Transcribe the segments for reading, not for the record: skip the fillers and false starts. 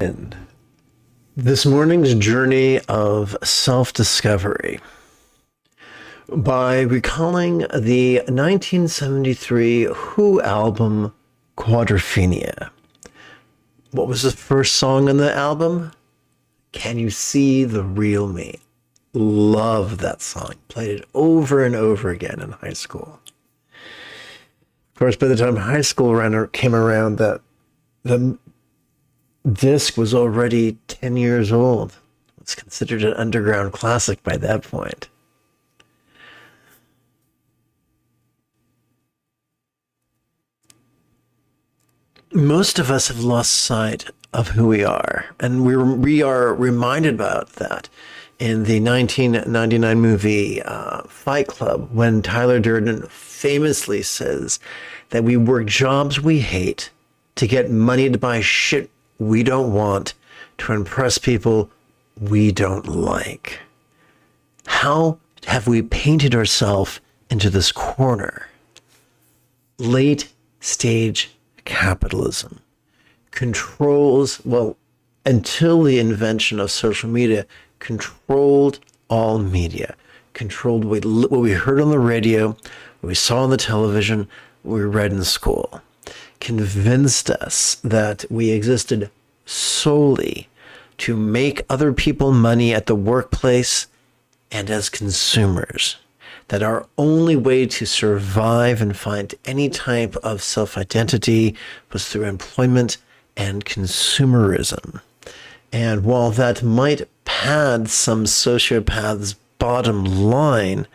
In this morning's journey of self-discovery by recalling the 1973 Who album Quadrophenia. What was the first song on the album? Can You See the Real Me? Love that song. Played it over and over again in high school. Of course, by the time high school came around, the disc was already 10 years old. It's considered an underground classic by that point. Most of us have lost sight of who we are, and we are reminded about that in the 1999 movie Fight Club, when Tyler Durden famously says that we work jobs we hate to get money to buy shit we don't want, to impress people we don't like. How have we painted ourselves into this corner? Late stage capitalism controls, well, until the invention of social media, controlled all media, controlled what we heard on the radio, what we saw on the television, what we read in school, convinced us that we existed solely to make other people money at the workplace and as consumers, that our only way to survive and find any type of self-identity was through employment and consumerism. And while that might pad some sociopaths' bottom line,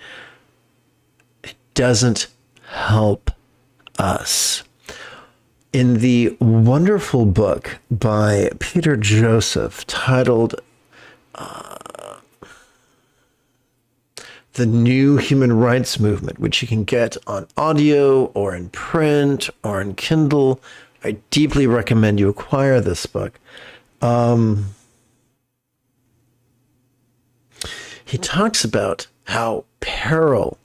it doesn't help us. In the wonderful book by Peter Joseph titled The New Human Rights Movement, which you can get on audio or in print or in Kindle, I deeply recommend you acquire this book. He talks about how peril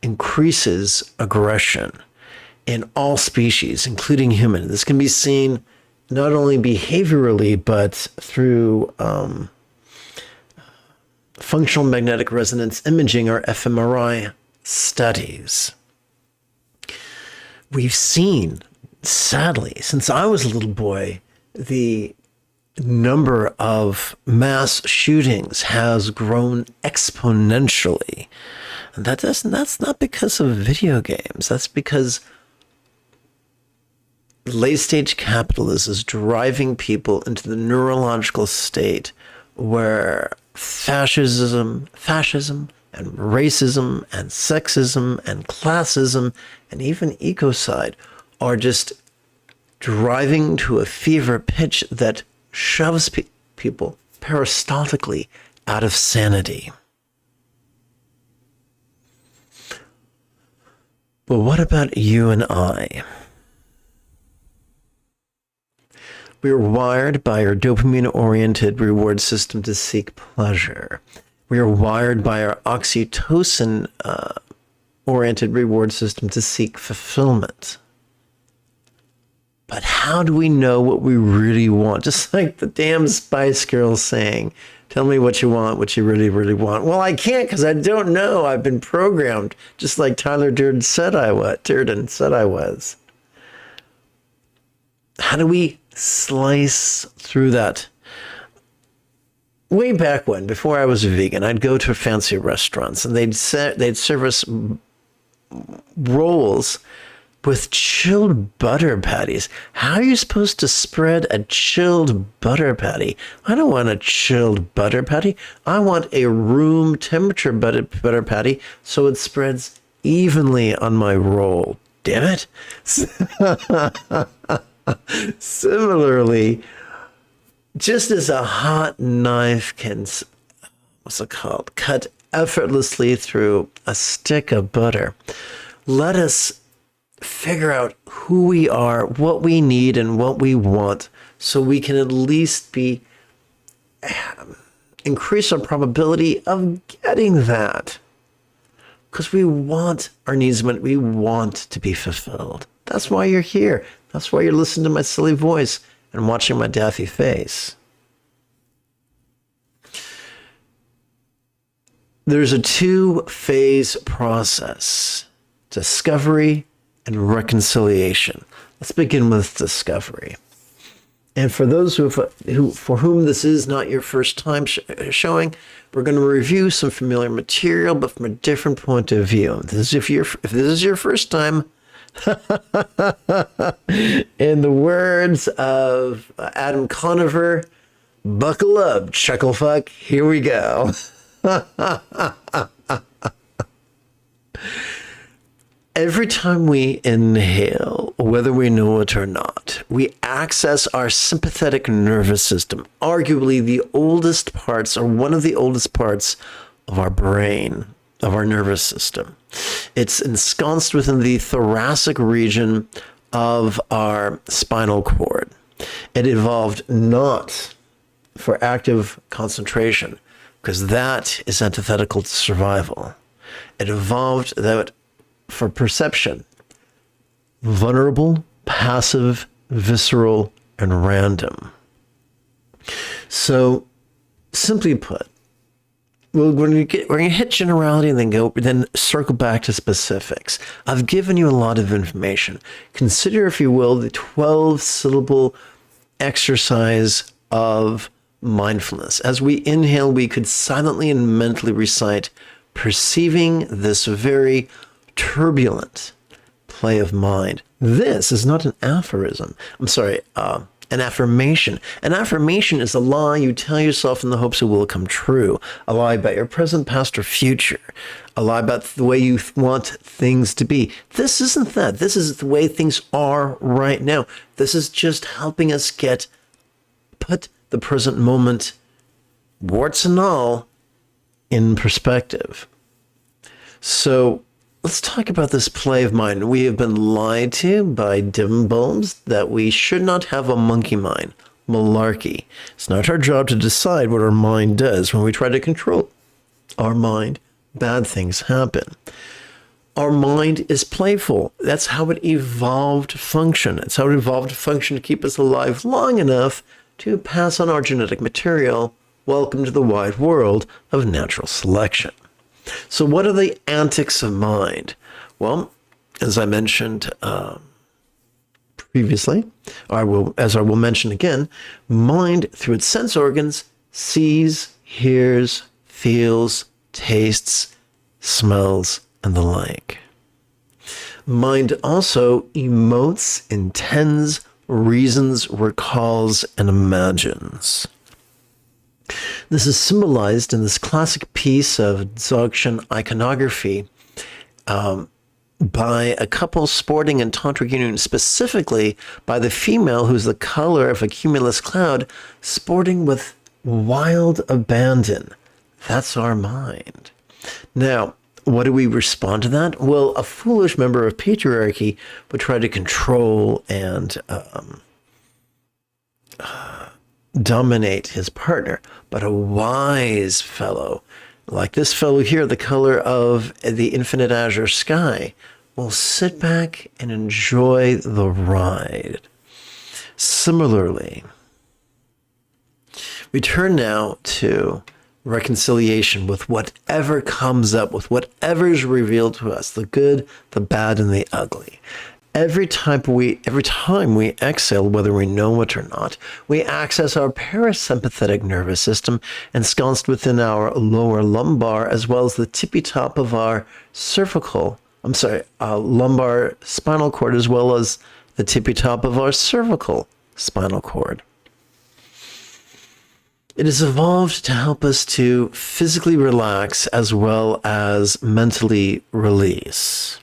increases aggression in all species, including human. This can be seen not only behaviorally, but through functional magnetic resonance imaging, or fMRI studies. We've seen, sadly, since I was a little boy, the number of mass shootings has grown exponentially. And that's not because of video games. That's because late-stage capitalism is driving people into the neurological state where fascism and racism and sexism and classism and even ecocide are just driving to a fever pitch that shoves people peristaltically out of sanity. But what about you and I? We are wired by our dopamine-oriented reward system to seek pleasure. We are wired by our oxytocin-oriented reward system to seek fulfillment. But how do we know what we really want? Just like the damn Spice Girls saying, tell me what you want, what you really, really want. Well, I can't because I don't know. I've been programmed, just like Tyler Durden said I was. How do we slice through that? Way back when, before I was a vegan, I'd go to fancy restaurants and they'd serve us rolls with chilled butter patties. How are you supposed to spread a chilled butter patty? I don't want a chilled butter patty. I want a room temperature butter patty so it spreads evenly on my roll. Damn it. Similarly, just as a hot knife can, cut effortlessly through a stick of butter, let us figure out who we are, what we need, and what we want, so we can at least increase our probability of getting that. Because we want our needs met, we want to be fulfilled. That's why you're here. That's why you're listening to my silly voice and watching my daffy face. There's a two-phase process: discovery and reconciliation. Let's begin with discovery. And for those for whom this is not your first time showing, we're going to review some familiar material, but from a different point of view. If this is your first time, in the words of Adam Conover, buckle up, chucklefuck. Here we go. Every time we inhale, whether we know it or not, we access our sympathetic nervous system, arguably the oldest parts, or one of the oldest parts of our brain, of our nervous system. It's ensconced within the thoracic region of our spinal cord. It evolved not for active concentration, because that is antithetical to survival. It evolved that for perception: vulnerable, passive, visceral, and random. So, simply put, we're going to hit generality and then circle back to specifics. I've given you a lot of information. Consider, if you will, the 12-syllable exercise of mindfulness. As we inhale, we could silently and mentally recite, perceiving this very turbulent play of mind. This is not an aphorism. An affirmation. An affirmation is a lie you tell yourself in the hopes it will come true. A lie about your present, past, or future. A lie about the way you want things to be. This isn't that. This is the way things are right now. This is just helping us put the present moment, warts and all, in perspective. So, let's talk about this play of mind. We have been lied to by dim bulbs that we should not have a monkey mind. Malarkey. It's not our job to decide what our mind does. When we try to control our mind, bad things happen. Our mind is playful. That's how it evolved to function. It's how it evolved to function to keep us alive long enough to pass on our genetic material. Welcome to the wide world of natural selection. So what are the antics of mind? Well, as I mentioned previously, as I will mention again, mind, through its sense organs, sees, hears, feels, tastes, smells, and the like. Mind also emotes, intends, reasons, recalls, and imagines. This is symbolized in this classic piece of Dzogchen iconography by a couple sporting in tantric union, specifically by the female, who's the color of a cumulus cloud, sporting with wild abandon. That's our mind. Now, what do we respond to that? Well, a foolish member of patriarchy would try to control and dominate his partner. But a wise fellow, like this fellow here, the color of the infinite azure sky, will sit back and enjoy the ride. Similarly, we turn now to reconciliation with whatever comes up, with whatever is revealed to us, the good, the bad, and the ugly. Every time we exhale, whether we know it or not, we access our parasympathetic nervous system ensconced within our lower lumbar, as well as the tippy top of our lumbar spinal cord, as well as the tippy top of our cervical spinal cord. It has evolved to help us to physically relax as well as mentally release.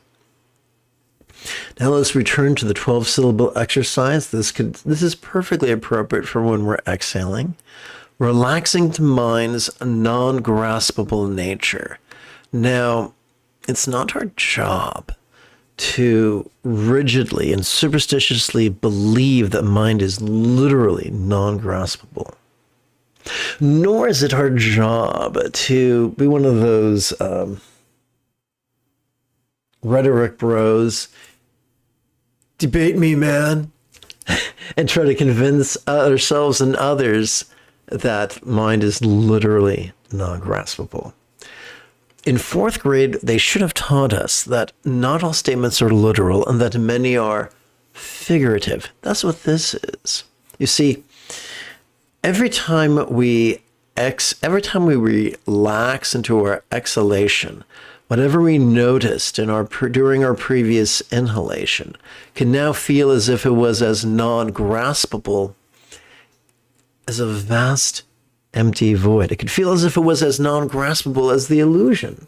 Now let's return to the 12-syllable exercise. This is perfectly appropriate for when we're exhaling. Relaxing the mind's non-graspable nature. Now, it's not our job to rigidly and superstitiously believe that mind is literally non-graspable. Nor is it our job to be one of those rhetoric bros, debate me, man, and try to convince ourselves and others that mind is literally non-graspable. In fourth grade, they should have taught us that not all statements are literal and that many are figurative. That's what this is. You see, every time we relax into our exhalation, whatever we noticed during our previous inhalation can now feel as if it was as non-graspable as a vast empty void. It could feel as if it was as non-graspable as the illusion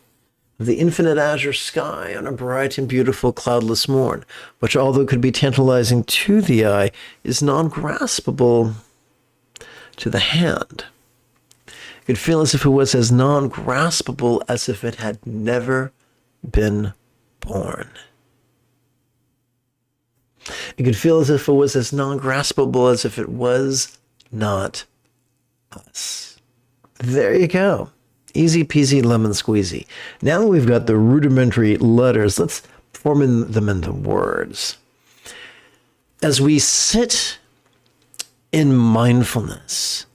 of the infinite azure sky on a bright and beautiful cloudless morn, which, although could be tantalizing to the eye, is non-graspable to the hand. It could feel as if it was as non-graspable as if it had never been born. It could feel as if it was as non-graspable as if it was not us. There you go. Easy peasy lemon squeezy. Now that we've got the rudimentary letters, let's form them into words. As we sit in mindfulness,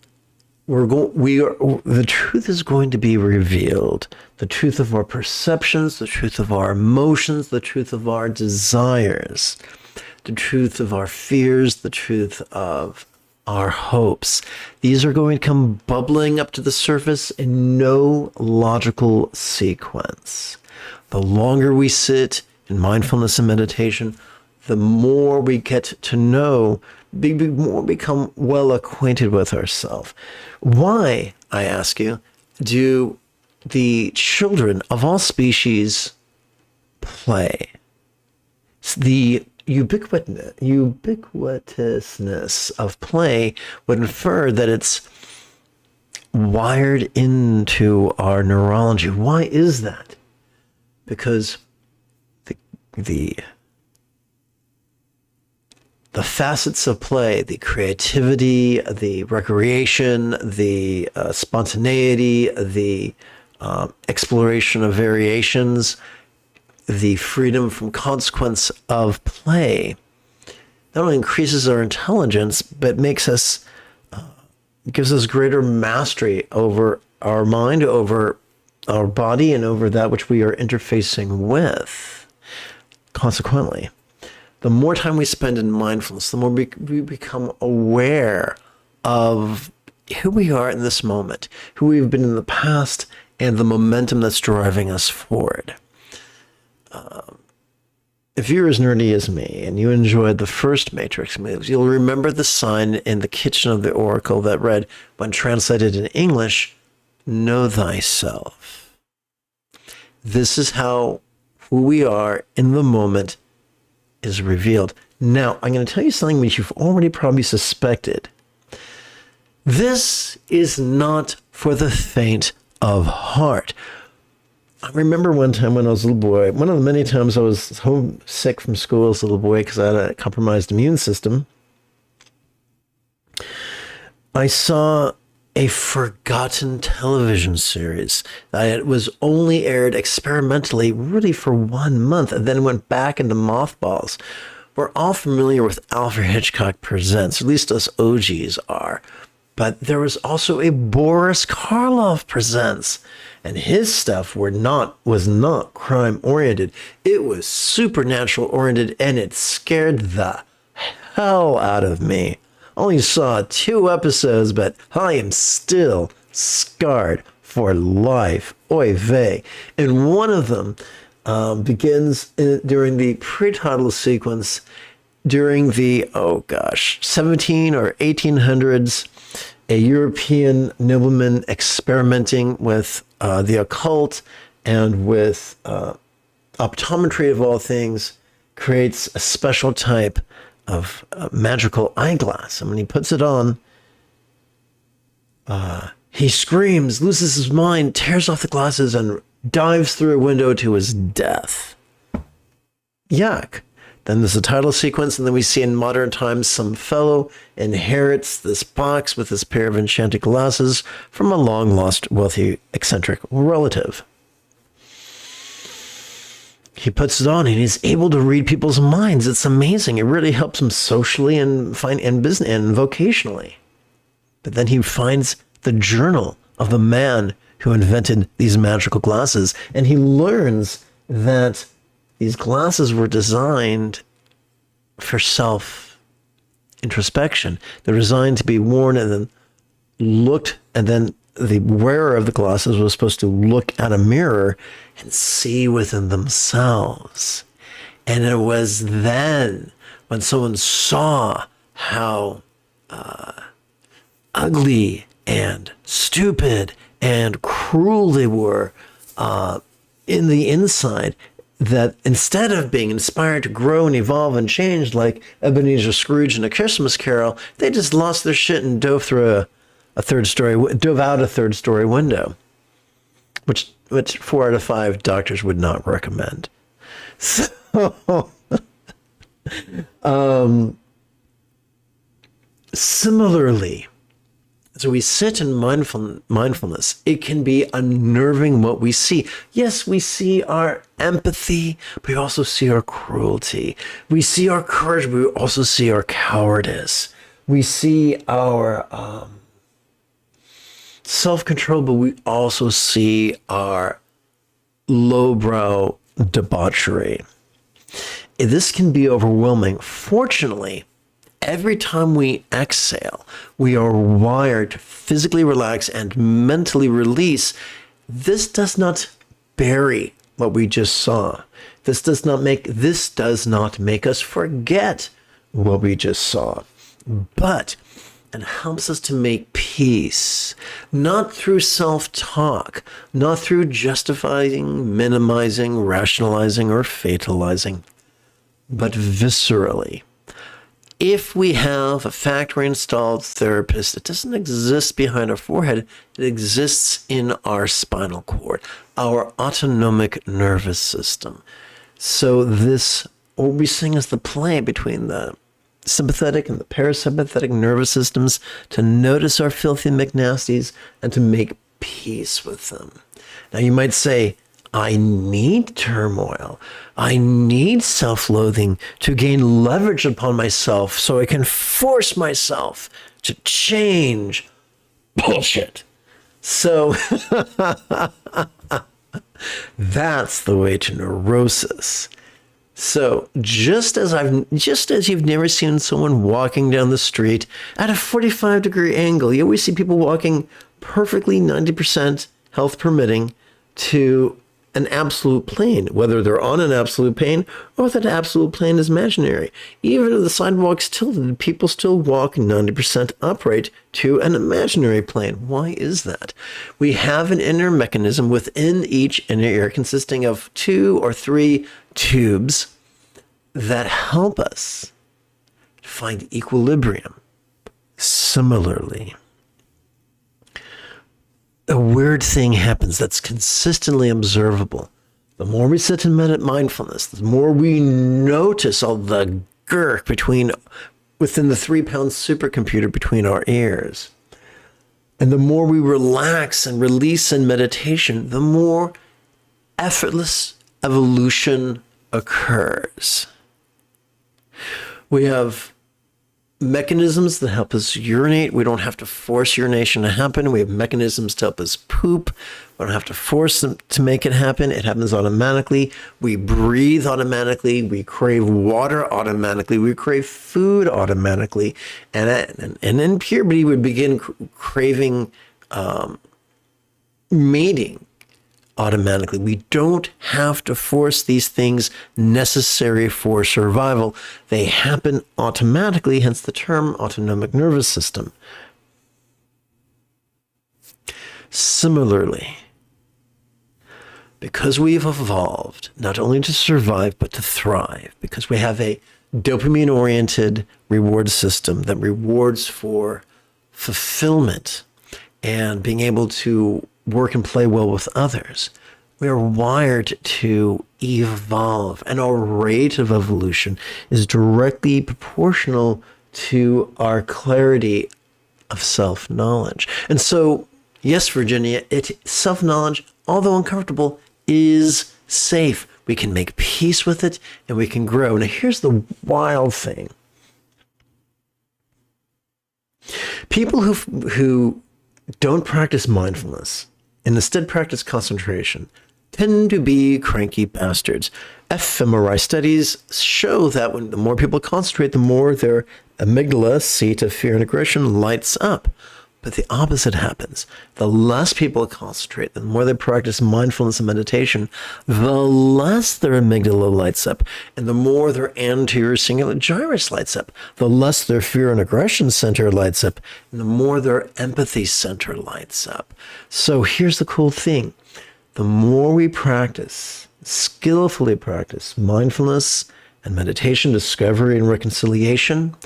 the truth is going to be revealed. The truth of our perceptions, the truth of our emotions, the truth of our desires, the truth of our fears, the truth of our hopes. These are going to come bubbling up to the surface in no logical sequence. The longer we sit in mindfulness and meditation, the more we get to know, the more become well acquainted with ourselves. Why, I ask you, do the children of all species play? The ubiquitousness of play would infer that it's wired into our neurology. Why is that? Because the facets of play, the creativity, the recreation, the spontaneity, the exploration of variations, the freedom from consequence of play not only increases our intelligence, but gives us greater mastery over our mind, over our body, and over that which we are interfacing with. Consequently, the more time we spend in mindfulness, the more we become aware of who we are in this moment, who we've been in the past, and the momentum that's driving us forward. If you're as nerdy as me and you enjoyed the first Matrix moves, you'll remember the sign in the kitchen of the Oracle that read, when translated in English, "Know thyself." This is how who we are in the moment is revealed. Now, I'm going to tell you something which you've already probably suspected. This is not for the faint of heart. I remember one time when I was a little boy, one of the many times I was homesick from school as a little boy because I had a compromised immune system, I saw a forgotten television series that was only aired experimentally really for 1 month and then went back into mothballs. We're all familiar with Alfred Hitchcock Presents, at least us OGs are. But there was also a Boris Karloff Presents, and his stuff was not crime-oriented. It was supernatural-oriented, and it scared the hell out of me. Only saw 2 episodes, but I am still scarred for life. Oy vey. And one of them begins during the pre-title sequence during the, 17 or 1800s, a European nobleman experimenting with the occult and with optometry of all things creates a special type of magical eyeglass. And when he puts it on, he screams, loses his mind, tears off the glasses, and dives through a window to his death. Yuck. Then there's a title sequence, and then we see in modern times some fellow inherits this box with this pair of enchanted glasses from a long-lost, wealthy, eccentric relative. He puts it on, and he's able to read people's minds. It's amazing. It really helps him socially and business and vocationally. But then he finds the journal of the man who invented these magical glasses. And he learns that these glasses were designed for self-introspection. They're designed to be worn and then looked, and then the wearer of the glasses was supposed to look at a mirror and see within themselves. And it was then when someone saw how ugly and stupid and cruel they were in the inside, that instead of being inspired to grow and evolve and change like Ebenezer Scrooge in A Christmas Carol, they just lost their shit and dove out a third story window, which 4 out of 5 doctors would not recommend. So, similarly, as we sit in mindfulness, it can be unnerving what we see. Yes, we see our empathy, but we also see our cruelty. We see our courage, but we also see our cowardice. We see our self-control, but we also see our lowbrow debauchery. This can be overwhelming. Fortunately, every time we exhale, we are wired to physically relax and mentally release. This does not bury what we just saw. This does not make us forget what we just saw, but it helps us to make peace, not through self-talk, not through justifying, minimizing, rationalizing, or fatalizing, but viscerally. If we have a factory-installed therapist, it doesn't exist behind our forehead. It exists in our spinal cord, our autonomic nervous system. So what we're seeing is the play between the sympathetic and the parasympathetic nervous systems to notice our filthy McNasties and to make peace with them. Now you might say, I need turmoil. I need self-loathing to gain leverage upon myself so I can force myself to change. Bullshit. So that's the way to neurosis. So just as you've never seen someone walking down the street at a 45-degree angle, you always see people walking perfectly 90% health permitting to an absolute plane, whether they're on an absolute plane or that absolute plane is imaginary. Even if the sidewalk's tilted, people still walk 90% upright to an imaginary plane. Why is that? We have an inner mechanism within each inner ear consisting of 2 or 3 tubes that help us find equilibrium. Similarly, a weird thing happens that's consistently observable. The more we sit in mindfulness, the more we notice all the gurk within the 3-pound supercomputer between our ears. And the more we relax and release in meditation, the more effortless evolution occurs. We have mechanisms that help us urinate. We don't have to force urination to happen. We have mechanisms to help us poop. We don't have to force them to make it happen. It happens automatically. We breathe automatically. We crave water automatically. We crave food automatically. And in puberty, we begin craving mating automatically. We don't have to force these things necessary for survival. They happen automatically, hence the term autonomic nervous system. Similarly, because we've evolved not only to survive but to thrive, because we have a dopamine-oriented reward system that rewards for fulfillment and being able to work and play well with others, we are wired to evolve, and our rate of evolution is directly proportional to our clarity of self-knowledge. And so, yes, Virginia, self-knowledge, although uncomfortable, is safe. We can make peace with it, and we can grow. Now, here's the wild thing. People who don't practice mindfulness and instead practice concentration tend to be cranky bastards. fMRI studies show that when the more people concentrate, the more their amygdala, seat of fear and aggression, lights up. But the opposite happens. The less people concentrate, the more they practice mindfulness and meditation, the less their amygdala lights up, and the more their anterior cingulate gyrus lights up, the less their fear and aggression center lights up, and the more their empathy center lights up. So here's the cool thing. The more we practice, skillfully practice mindfulness and meditation, discovery and reconciliation,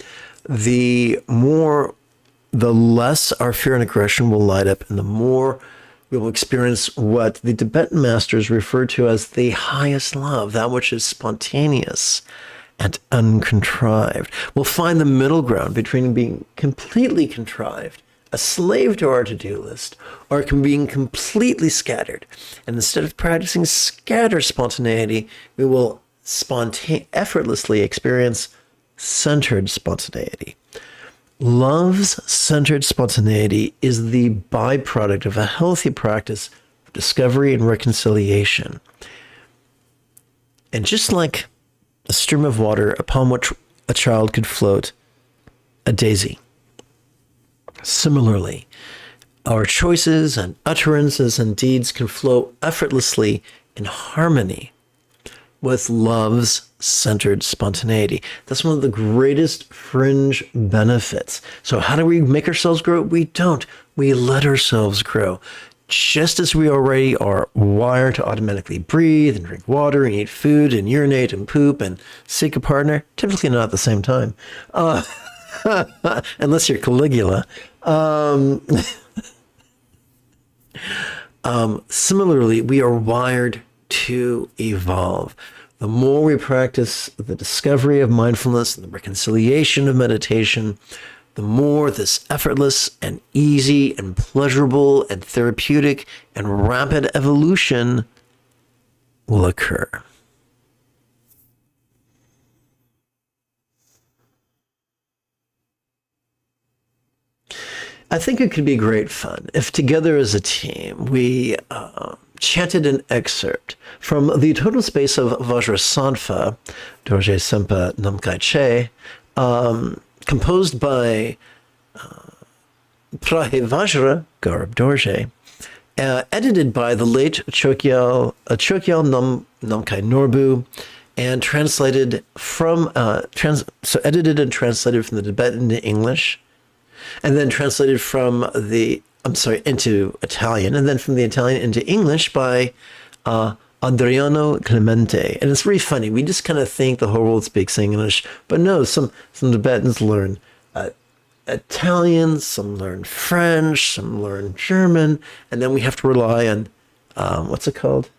the less our fear and aggression will light up, and the more we will experience what the Tibetan masters refer to as the highest love, that which is spontaneous and uncontrived. We'll find the middle ground between being completely contrived, a slave to our to-do list, or being completely scattered. And instead of practicing scattered spontaneity, we will effortlessly experience centered spontaneity. Love's centered spontaneity is the byproduct of a healthy practice of discovery and reconciliation. And just like a stream of water upon which a child could float a daisy, similarly, our choices and utterances and deeds can flow effortlessly in harmony with love's centered spontaneity. That's one of the greatest fringe benefits. So how do we make ourselves grow? We don't. We let ourselves grow. Just as we already are wired to automatically breathe and drink water and eat food and urinate and poop and seek a partner, typically not at the same time, unless you're Caligula. Similarly, we are wired to evolve. The more we practice the discovery of mindfulness and the reconciliation of meditation, the more this effortless and easy and pleasurable and therapeutic and rapid evolution will occur. I think it could be great fun if together as a team we chanted an excerpt from the total space of Vajrasattva, Dorje Sempa Namkai Che, composed by Prahe Vajra, Garb Dorje, edited by the late Chogyal Namkai Norbu, and translated from, edited and translated from the Tibetan into English, and then translated from into Italian, and then from the Italian into English by Adriano Clemente. And it's really funny. We just kind of think the whole world speaks English, but no, some Tibetans learn Italian, some learn French, some learn German, and then we have to rely on, what's it called?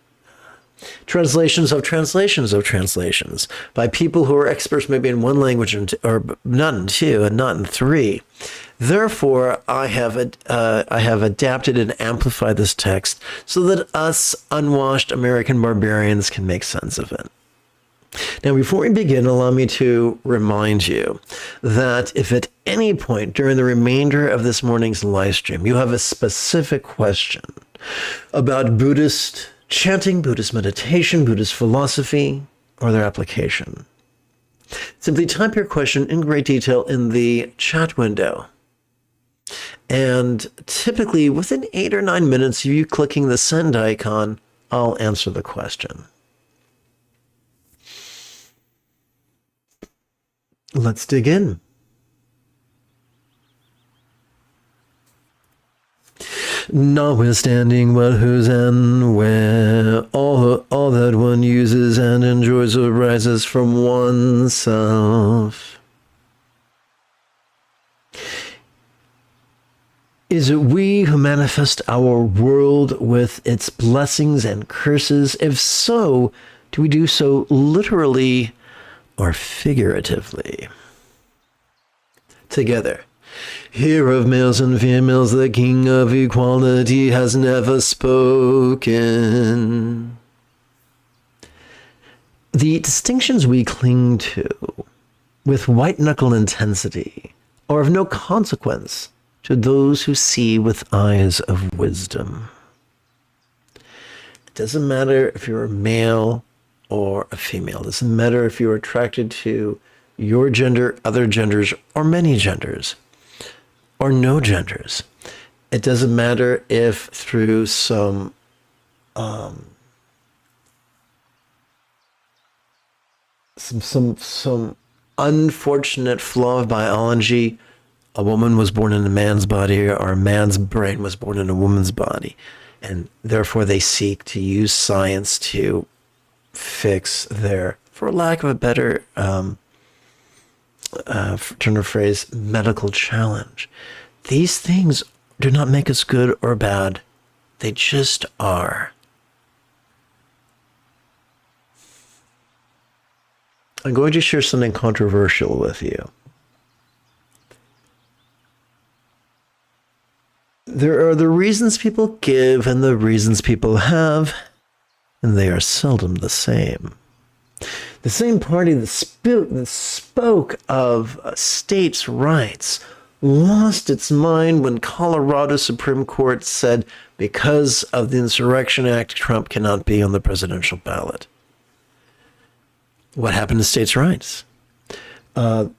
Translations of translations by people who are experts maybe in one language or not in two and not in three. Therefore, I have adapted and amplified this text so that us unwashed American barbarians can make sense of it. Now, before we begin, allow me to remind you that if at any point during the remainder of this morning's live stream you have a specific question about Buddhist chanting, Buddhist meditation, Buddhist philosophy, or their application, simply type your question in great detail in the chat window. And typically within 8 or 9 minutes of you clicking the send icon, I'll answer the question. Let's dig in. Notwithstanding what, whose, and where, all that one uses and enjoys arises from oneself. Is it we who manifest our world with its blessings and curses? If so, do we do so literally or figuratively? Together. Here of males and females, the king of equality has never spoken. The distinctions we cling to with white-knuckle intensity are of no consequence to those who see with eyes of wisdom. Doesn't matter if you're a male or a female. Doesn't matter if you're attracted to your gender, other genders, or many genders, or no genders. It doesn't matter if through some unfortunate flaw of biology, a woman was born in a man's body or a man's brain was born in a woman's body, and therefore they seek to use science to fix their, for lack of a better turn of phrase, medical challenge. These things do not make us good or bad. They just are. I'm going to share something controversial with you. There are the reasons people give and the reasons people have, and they are seldom the same. The same party that spoke of states' rights lost its mind when Colorado Supreme Court said because of the Insurrection Act, Trump cannot be on the presidential ballot. What happened to states' rights? The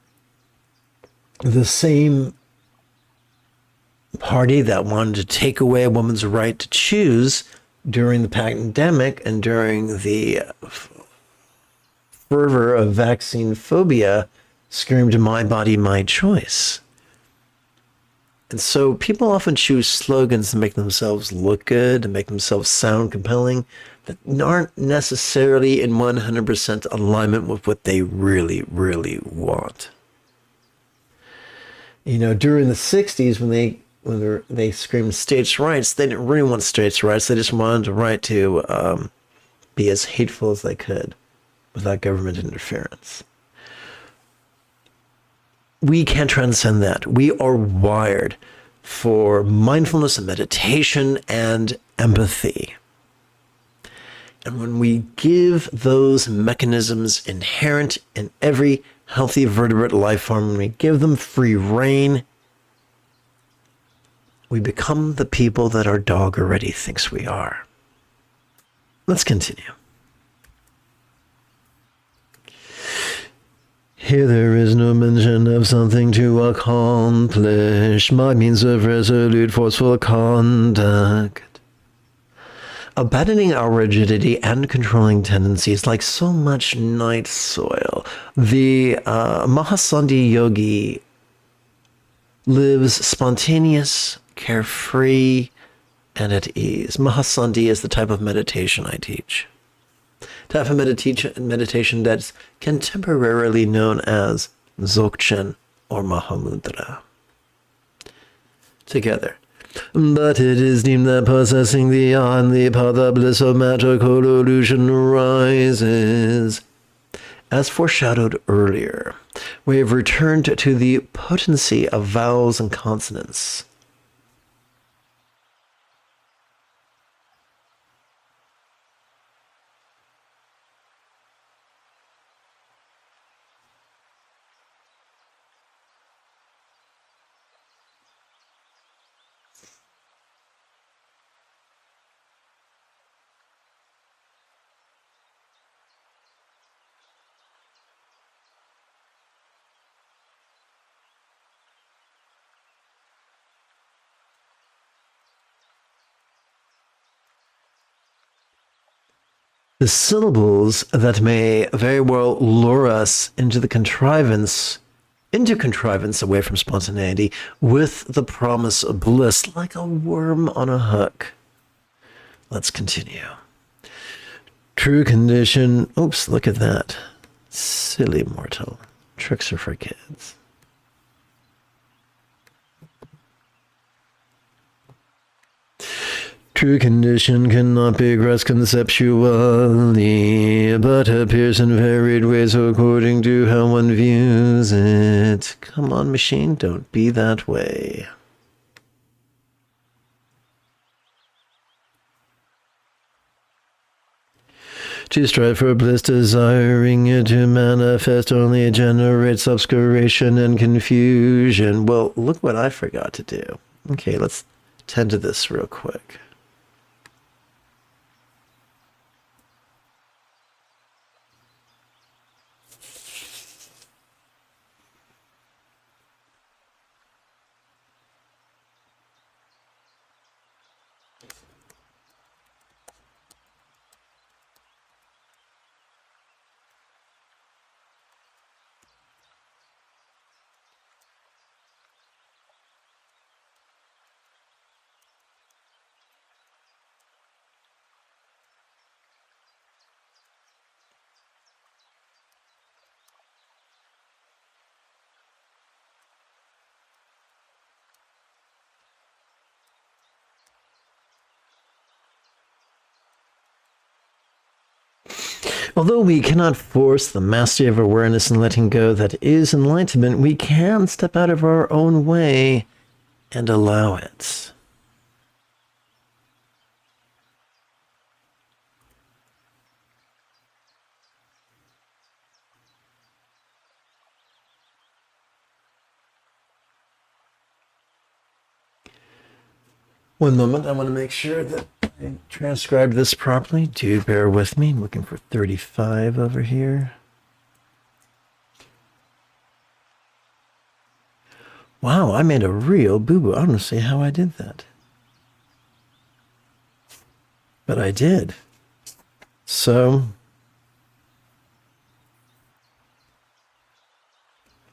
same party that wanted to take away a woman's right to choose during the pandemic and during the fervor of vaccine phobia screamed, "My body, my choice." And so people often choose slogans to make themselves look good, to make themselves sound compelling, that aren't necessarily in 100% alignment with what they really, really want. You know, during the 60s, when they screamed states' rights, they didn't really want states' rights. They just wanted the right to be as hateful as they could without government interference. We can't transcend that. We are wired for mindfulness and meditation and empathy. And when we give those mechanisms inherent in every healthy vertebrate life form, when we give them free rein, we become the people that our dog already thinks we are. Let's continue. Here there is no mention of something to accomplish, by means of resolute, forceful conduct. Abandoning our rigidity and controlling tendencies like so much night soil. The Mahasandhi yogi lives spontaneous, carefree, and at ease. Mahasandhi is the type of meditation I teach. Type of meditation that's contemporarily known as Dzogchen or Mahamudra. Together. But it is deemed that possessing the eye and the power, the bliss of magical illusion rises. As foreshadowed earlier, we have returned to the potency of vowels and consonants. The syllables that may very well lure us into contrivance away from spontaneity with the promise of bliss, like a worm on a hook. Let's continue. True condition. Oops, look at that. Silly mortal. Tricks are for kids. True condition cannot be grasped conceptually, but appears in varied ways according to how one views it. Come on, machine, don't be that way. To strive for bliss, desiring it to manifest, only generates obscuration and confusion. Well, look what I forgot to do. Okay, let's tend to this real quick. Although we cannot force the mastery of awareness and letting go that is enlightenment, we can step out of our own way and allow it. One moment, I want to make sure that I transcribed this properly. Do bear with me. I'm looking for 35 over here. Wow, I made a real boo-boo. I don't see how I did that. But I did. So,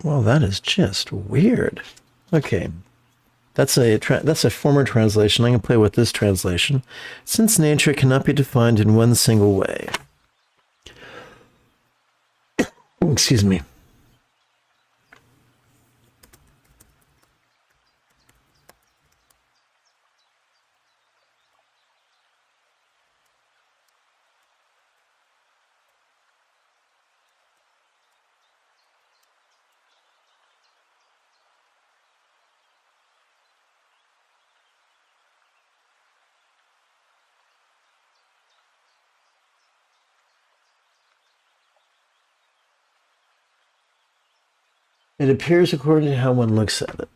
well, that is just weird. Okay. That's a former translation. I'm going to play with this translation. Since nature cannot be defined in one single way. Excuse me. It appears according to how one looks at it.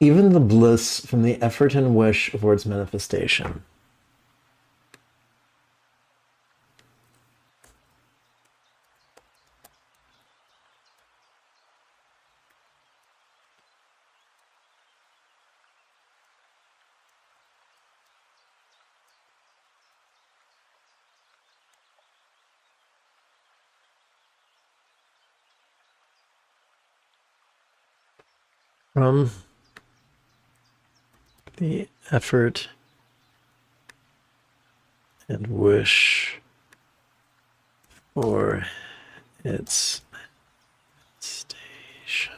Even the bliss from the effort and wish towards manifestation. From the effort and wish for its manifestation.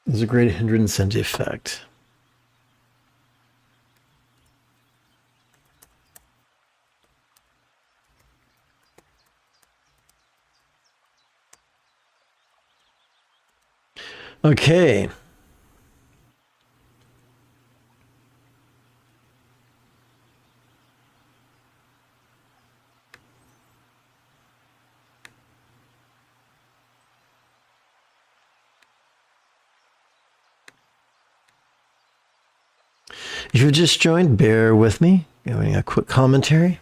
There's a great hindrance and effect. Okay. If you've just joined, bear with me. Giving a quick commentary.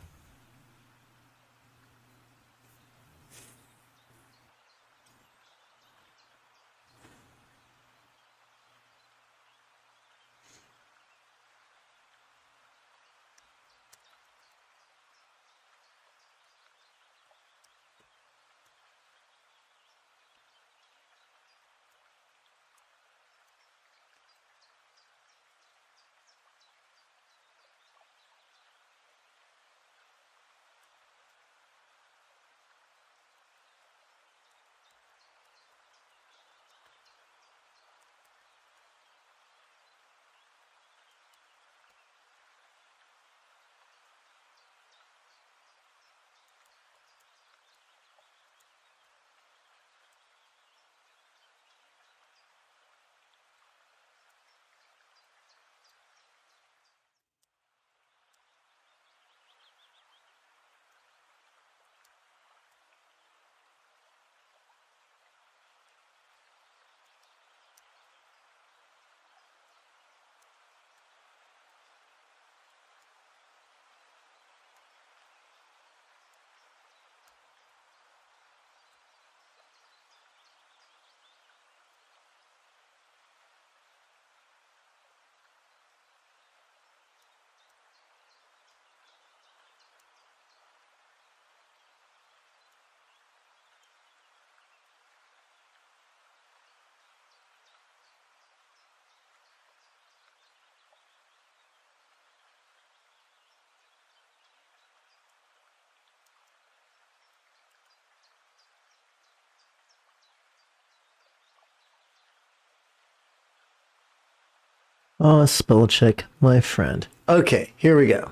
Oh, spell check, my friend. Okay, here we go.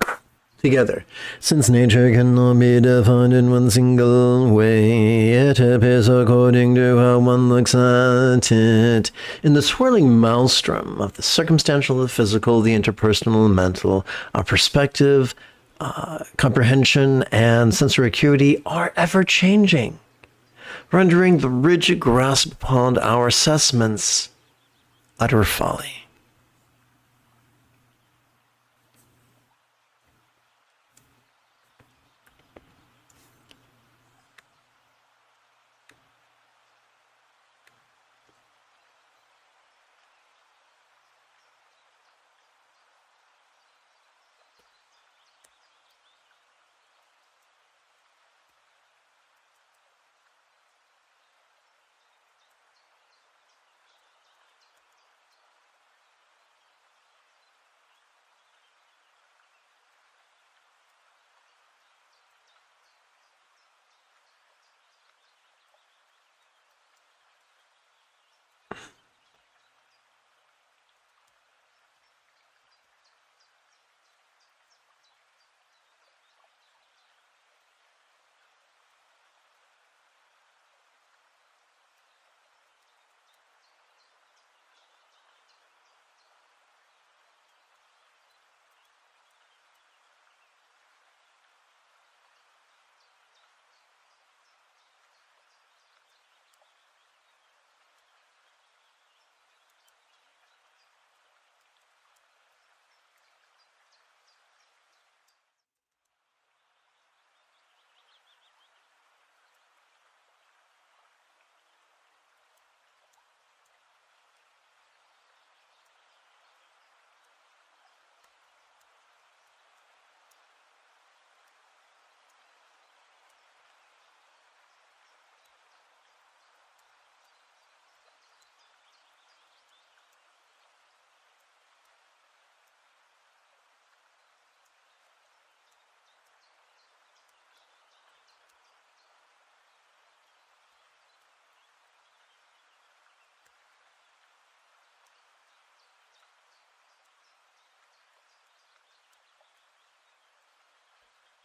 Together. Since nature cannot be defined in one single way, it appears according to how one looks at it. In the swirling maelstrom of the circumstantial, the physical, the interpersonal, the mental, our perspective, comprehension, and sensory acuity are ever changing, rendering the rigid grasp upon our assessments utter folly.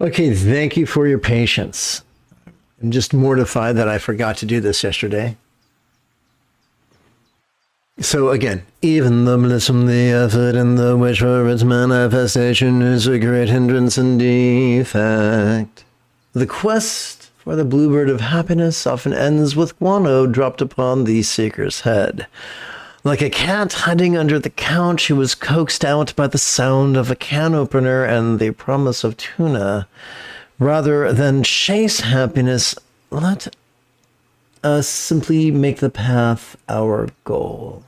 Okay, thank you for your patience. I'm just mortified that I forgot to do this yesterday. So again, even the bliss from the effort and the wish for its manifestation is a great hindrance and defect. The quest for the bluebird of happiness often ends with guano dropped upon the seeker's head. Like a cat hiding under the couch, she was coaxed out by the sound of a can opener and the promise of tuna. Rather than chase happiness, let us simply make the path our goal.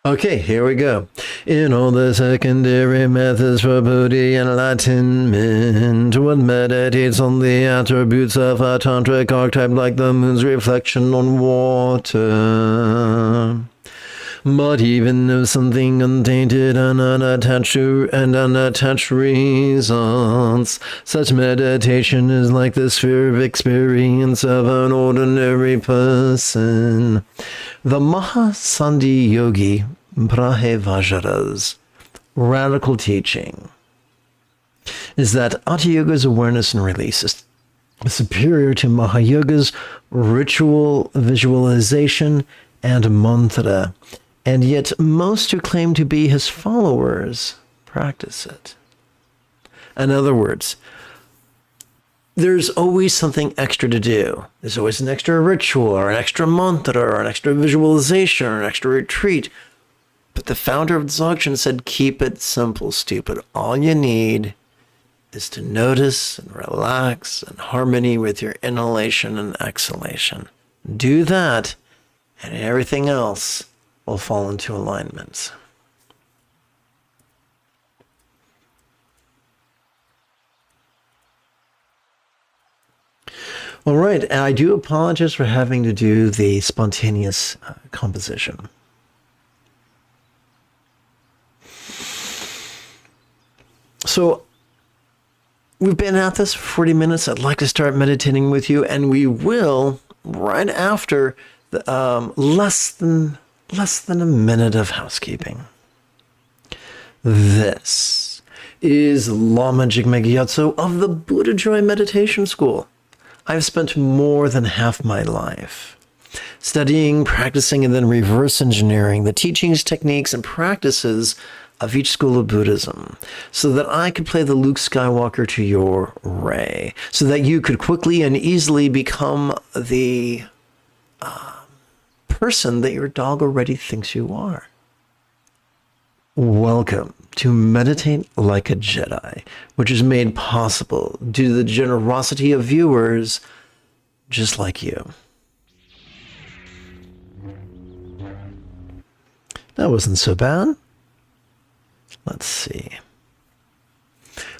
Okay, here we go. In all the secondary methods for booty enlightenment, one meditates on the attributes of a tantric archetype like the moon's reflection on water. But even if something untainted and unattached results, such meditation is like the sphere of experience of an ordinary person. The Mahasandhi Yogi Brahevajara's radical teaching is that Hatha Yoga's awareness and release is superior to Mahayoga's ritual visualization and mantra, and yet most who claim to be his followers practice it. In other words, there's always something extra to do. There's always an extra ritual or an extra mantra or an extra visualization or an extra retreat. But the founder of Dzogchen said, keep it simple, stupid. All you need is to notice and relax in harmony with your inhalation and exhalation. Do that, and everything else will fall into alignment. All right, and I do apologize for having to do the spontaneous composition. So we've been at this for 40 minutes. I'd like to start meditating with you, and we will right after the, less than a minute of housekeeping. This is Lama Jigme Gyatso of the Buddha Joy Meditation School. I've spent more than half my life studying, practicing, and then reverse engineering the teachings, techniques, and practices of each school of Buddhism so that I could play the Luke Skywalker to your Rey, so that you could quickly and easily become the person that your dog already thinks you are. Welcome to Meditate Like a Jedi, which is made possible due to the generosity of viewers just like you. That wasn't so bad. Let's see.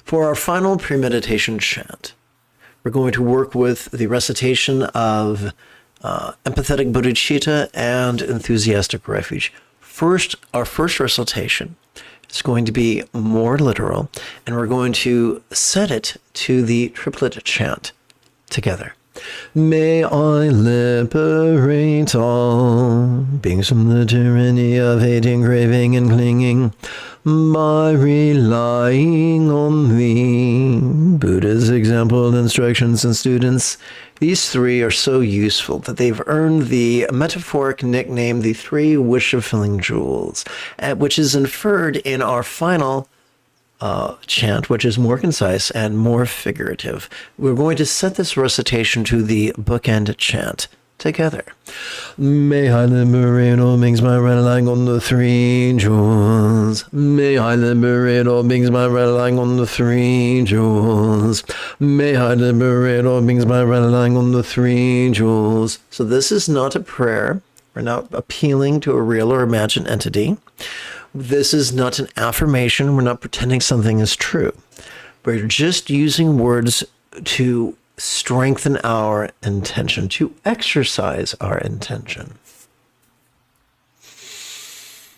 For our final premeditation chant, we're going to work with the recitation of empathetic bodhicitta and enthusiastic refuge. Our first recitation is going to be more literal, and we're going to set it to the triplet chant together. May I liberate all beings from the tyranny of hating, craving, and clinging by relying on thee. Buddha's example, instructions, and students. These three are so useful that they've earned the metaphoric nickname, the three wish-fulfilling jewels, which is inferred in our final chant, which is more concise and more figurative. We're going to set this recitation to the bookend chant together. May I liberate all beings by relying on the three jewels. May I liberate all beings by relying on the three jewels. May I liberate all beings by relying on the three jewels. So this is not a prayer. We're not appealing to a real or imagined entity. This is not an affirmation. We're not pretending something is true. We're just using words to strengthen our intention, to exercise our intention.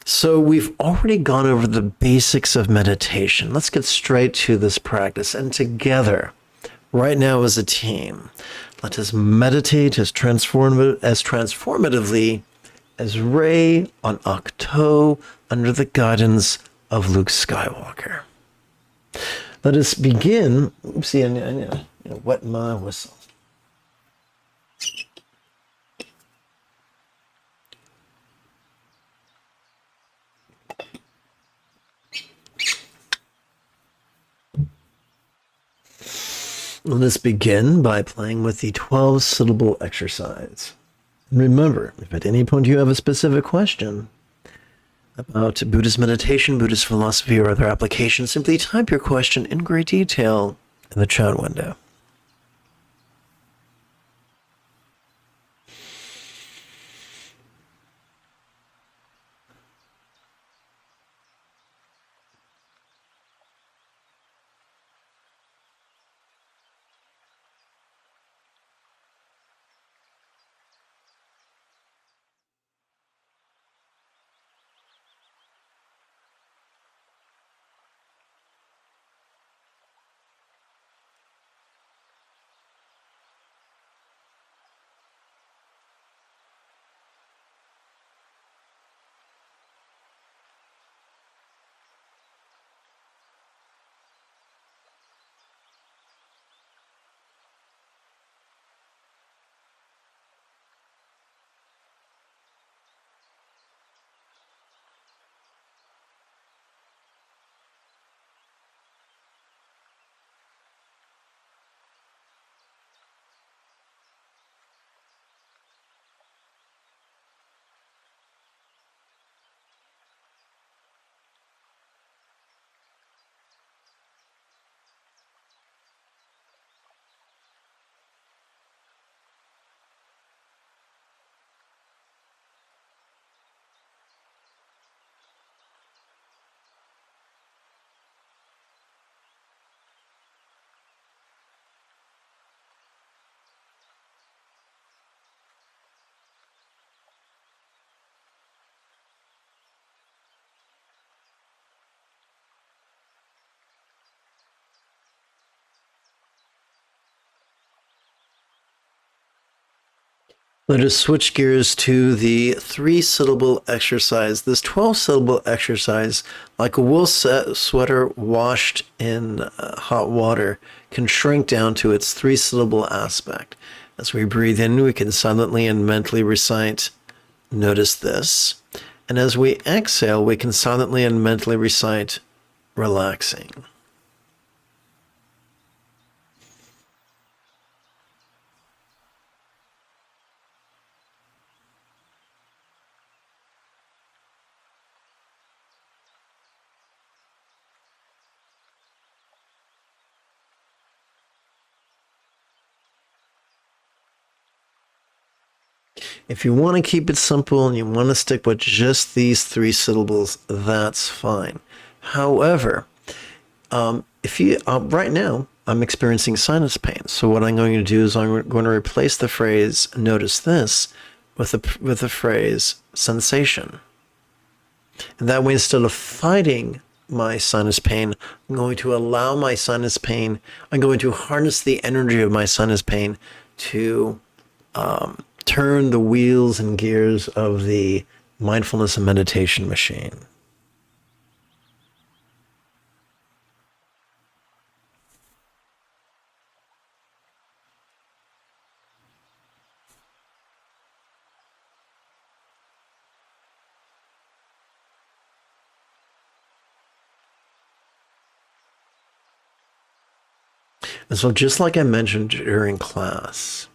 So we've already gone over the basics of meditation. Let's get straight to this practice. And together, right now as a team, let us meditate as transformatively as Rey on Ahch-To under the guidance of Luke Skywalker. Let us begin. Oopsie, I need to wet my whistle. Let us begin by playing with the 12-syllable exercise. Remember, if at any point you have a specific question about Buddhist meditation, Buddhist philosophy, or other applications, simply type your question in great detail in the chat window. Let us switch gears to the 3-syllable exercise. This 12-syllable exercise, like a wool sweater washed in hot water, can shrink down to its 3-syllable aspect. As we breathe in, we can silently and mentally recite, "Notice this." And as we exhale, we can silently and mentally recite, "Relaxing." If you want to keep it simple and you want to stick with just these 3 syllables, that's fine. However, if you right now, I'm experiencing sinus pain. So what I'm going to do is I'm going to replace the phrase "notice this" with the phrase "sensation." And that way, instead of fighting my sinus pain, I'm going to allow my sinus pain. I'm going to harness the energy of my sinus pain to turn the wheels and gears of the mindfulness and meditation machine. And so just like I mentioned during class,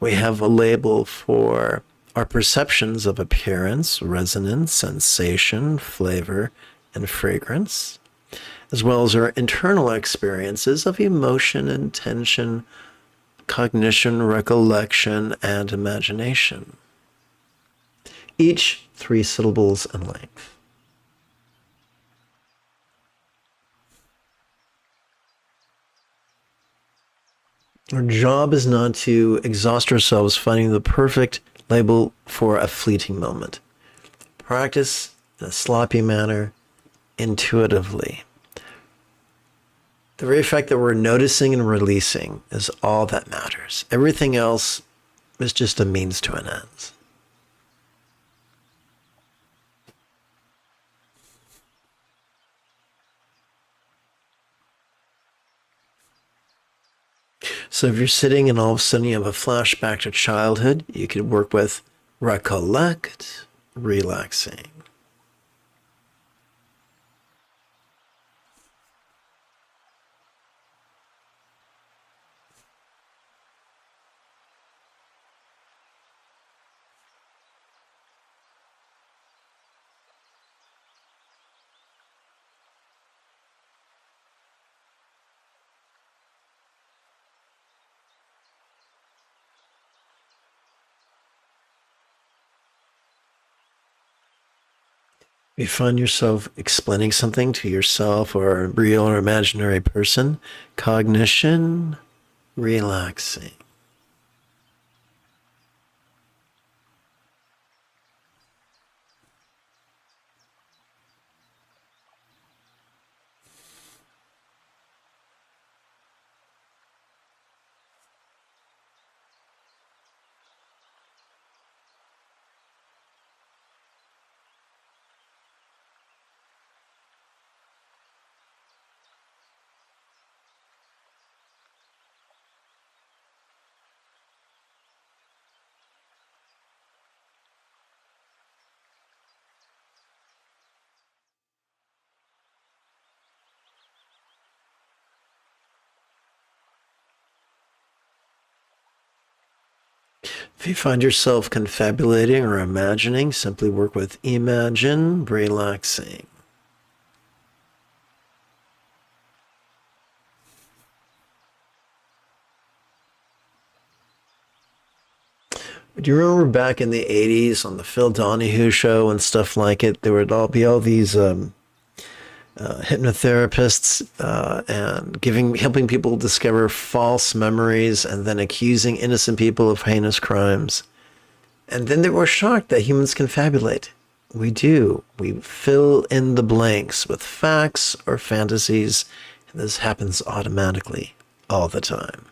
we have a label for our perceptions of appearance, resonance, sensation, flavor, and fragrance, as well as our internal experiences of emotion, intention, cognition, recollection, and imagination. Each 3 syllables in length. Our job is not to exhaust ourselves finding the perfect label for a fleeting moment. Practice in a sloppy manner, intuitively. The very fact that we're noticing and releasing is all that matters. Everything else is just a means to an end. So if you're sitting and all of a sudden you have a flashback to childhood, you could work with recollect, relaxing. You find yourself explaining something to yourself or a real or imaginary person, cognition, relaxing. If you find yourself confabulating or imagining, simply work with imagine, relaxing. Do you remember back in the 80s on the Phil Donahue show and stuff like it? There would all be all these hypnotherapists and helping people discover false memories and then accusing innocent people of heinous crimes. And then they were shocked that humans can fabulate. We do. We fill in the blanks with facts or fantasies, and this happens automatically all the time.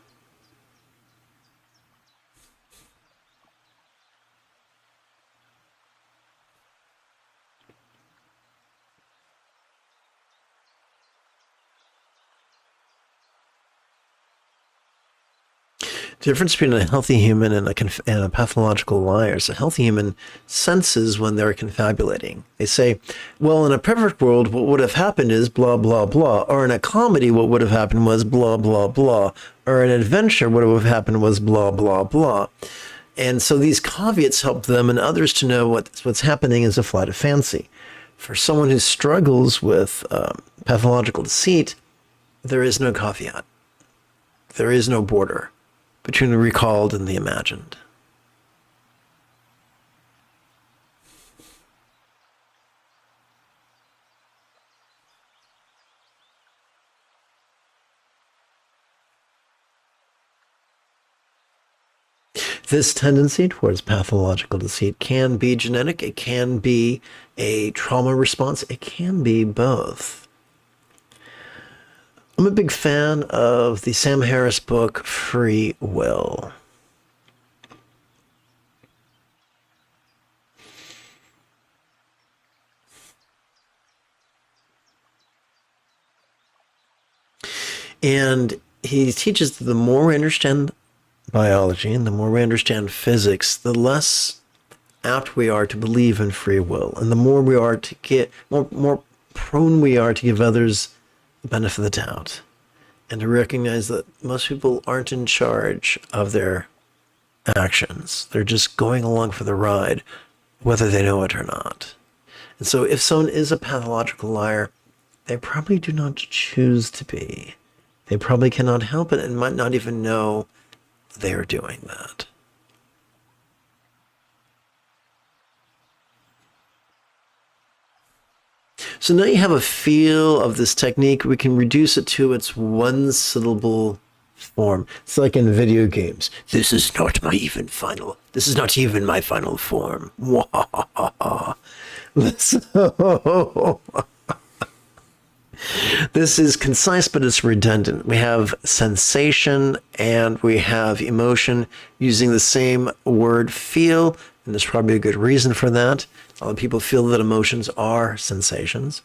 Difference between a healthy human and a pathological liar is a healthy human senses when they're confabulating. They say, well, in a perfect world, what would have happened is blah, blah, blah. Or in a comedy, what would have happened was blah, blah, blah. Or in an adventure, what would have happened was blah, blah, blah. And so these caveats help them and others to know what's happening is a flight of fancy. For someone who struggles with pathological deceit, there is no caveat. There is no border between the recalled and the imagined. This tendency towards pathological deceit can be genetic, it can be a trauma response, it can be both. I'm a big fan of the Sam Harris book, Free Will. And he teaches that the more we understand biology and the more we understand physics, the less apt we are to believe in free will. And the more we are to get, more prone we are to give others the benefit of the doubt. And to recognize that most people aren't in charge of their actions. They're just going along for the ride, whether they know it or not. And so if someone is a pathological liar, they probably do not choose to be. They probably cannot help it and might not even know they are doing that. So now you have a feel of this technique. We can reduce it to its one syllable form. It's like in video games. This is not even my final form. So, this is concise, but it's redundant. We have sensation and we have emotion using the same word feel, and there's probably a good reason for that. A lot of people feel that emotions are sensations.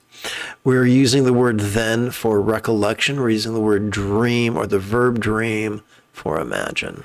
We're using the word then for recollection. We're using the word dream or the verb dream for imagine.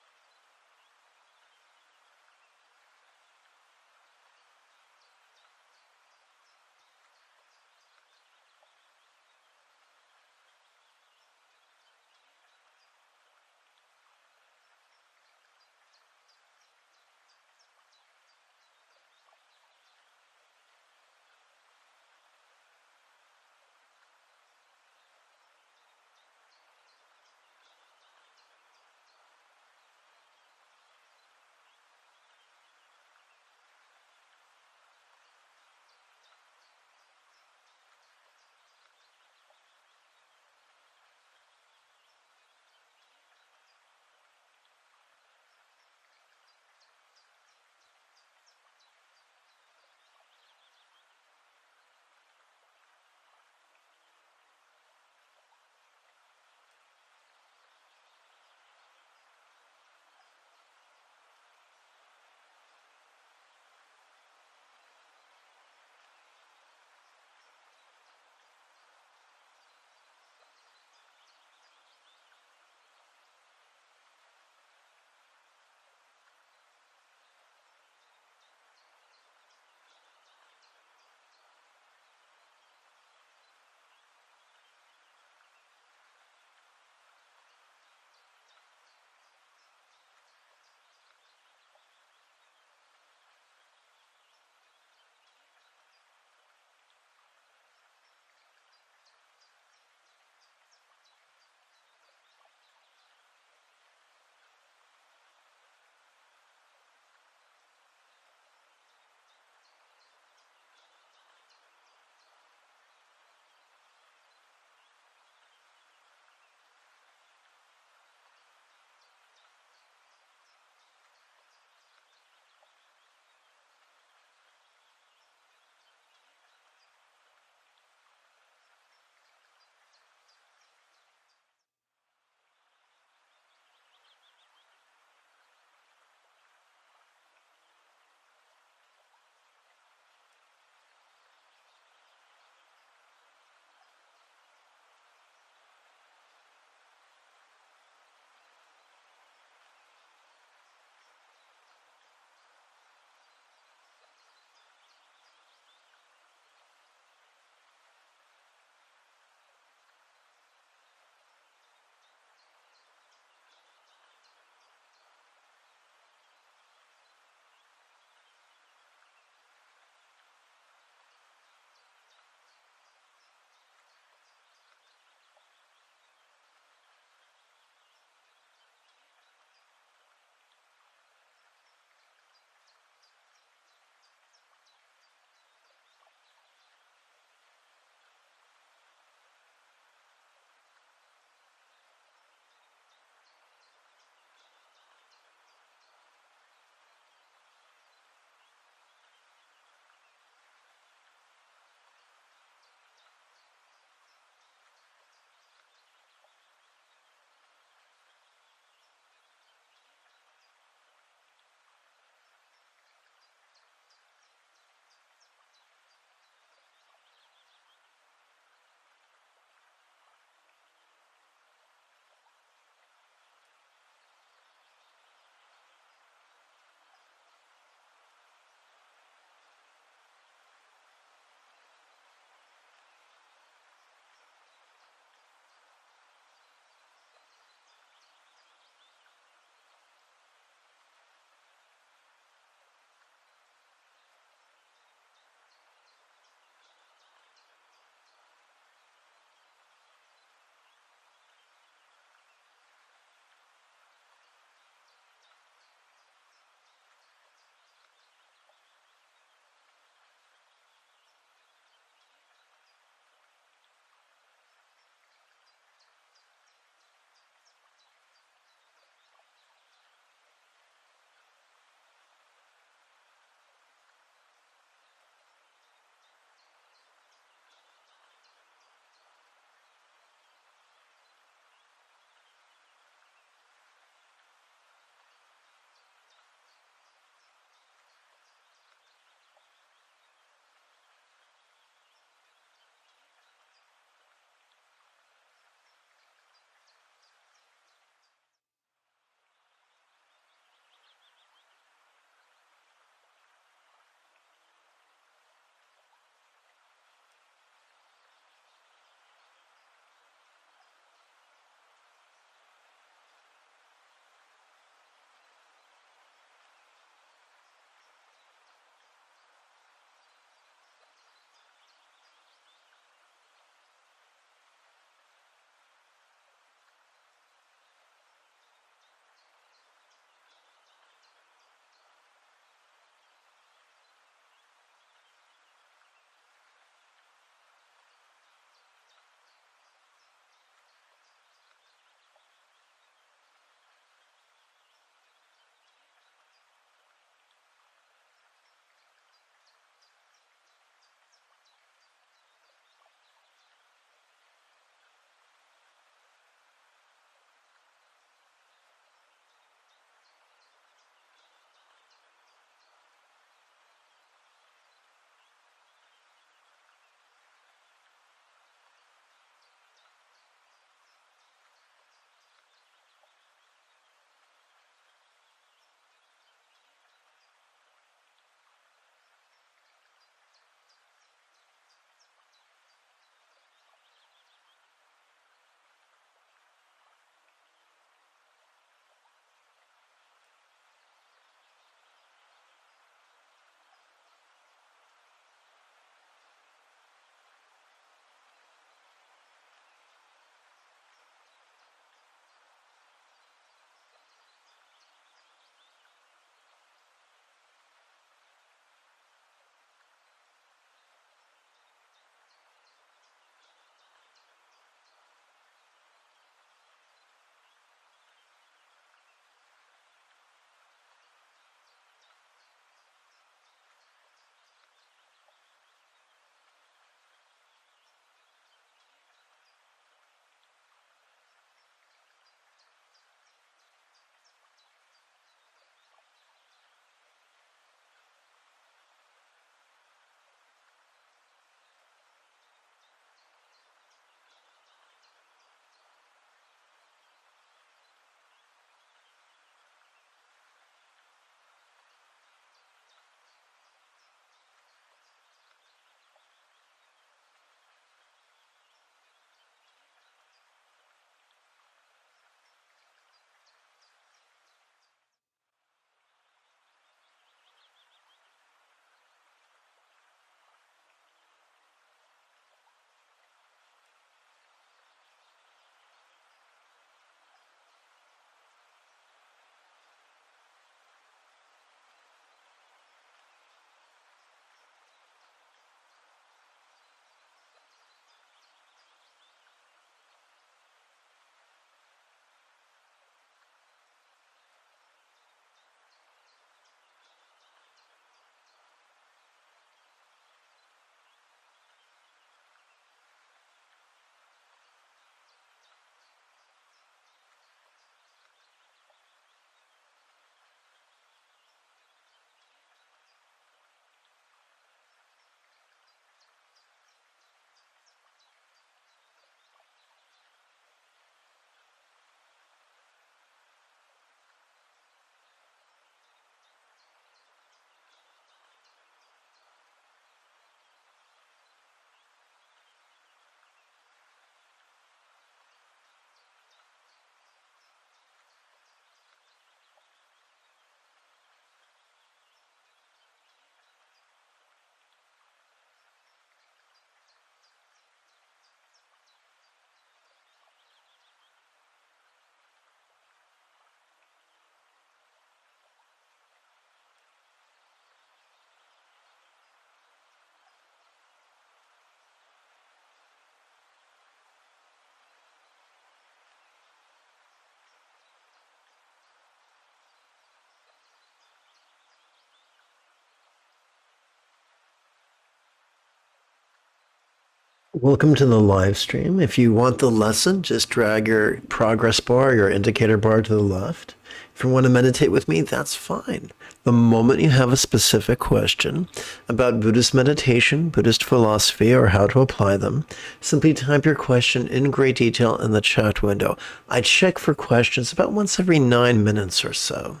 Welcome to the live stream. If you want the lesson, just drag your progress bar, your indicator bar to the left. If you want to meditate with me, that's fine. The moment you have a specific question about Buddhist meditation, Buddhist philosophy, or how to apply them, simply type your question in great detail in the chat window. I check for questions about once every 9 minutes or so.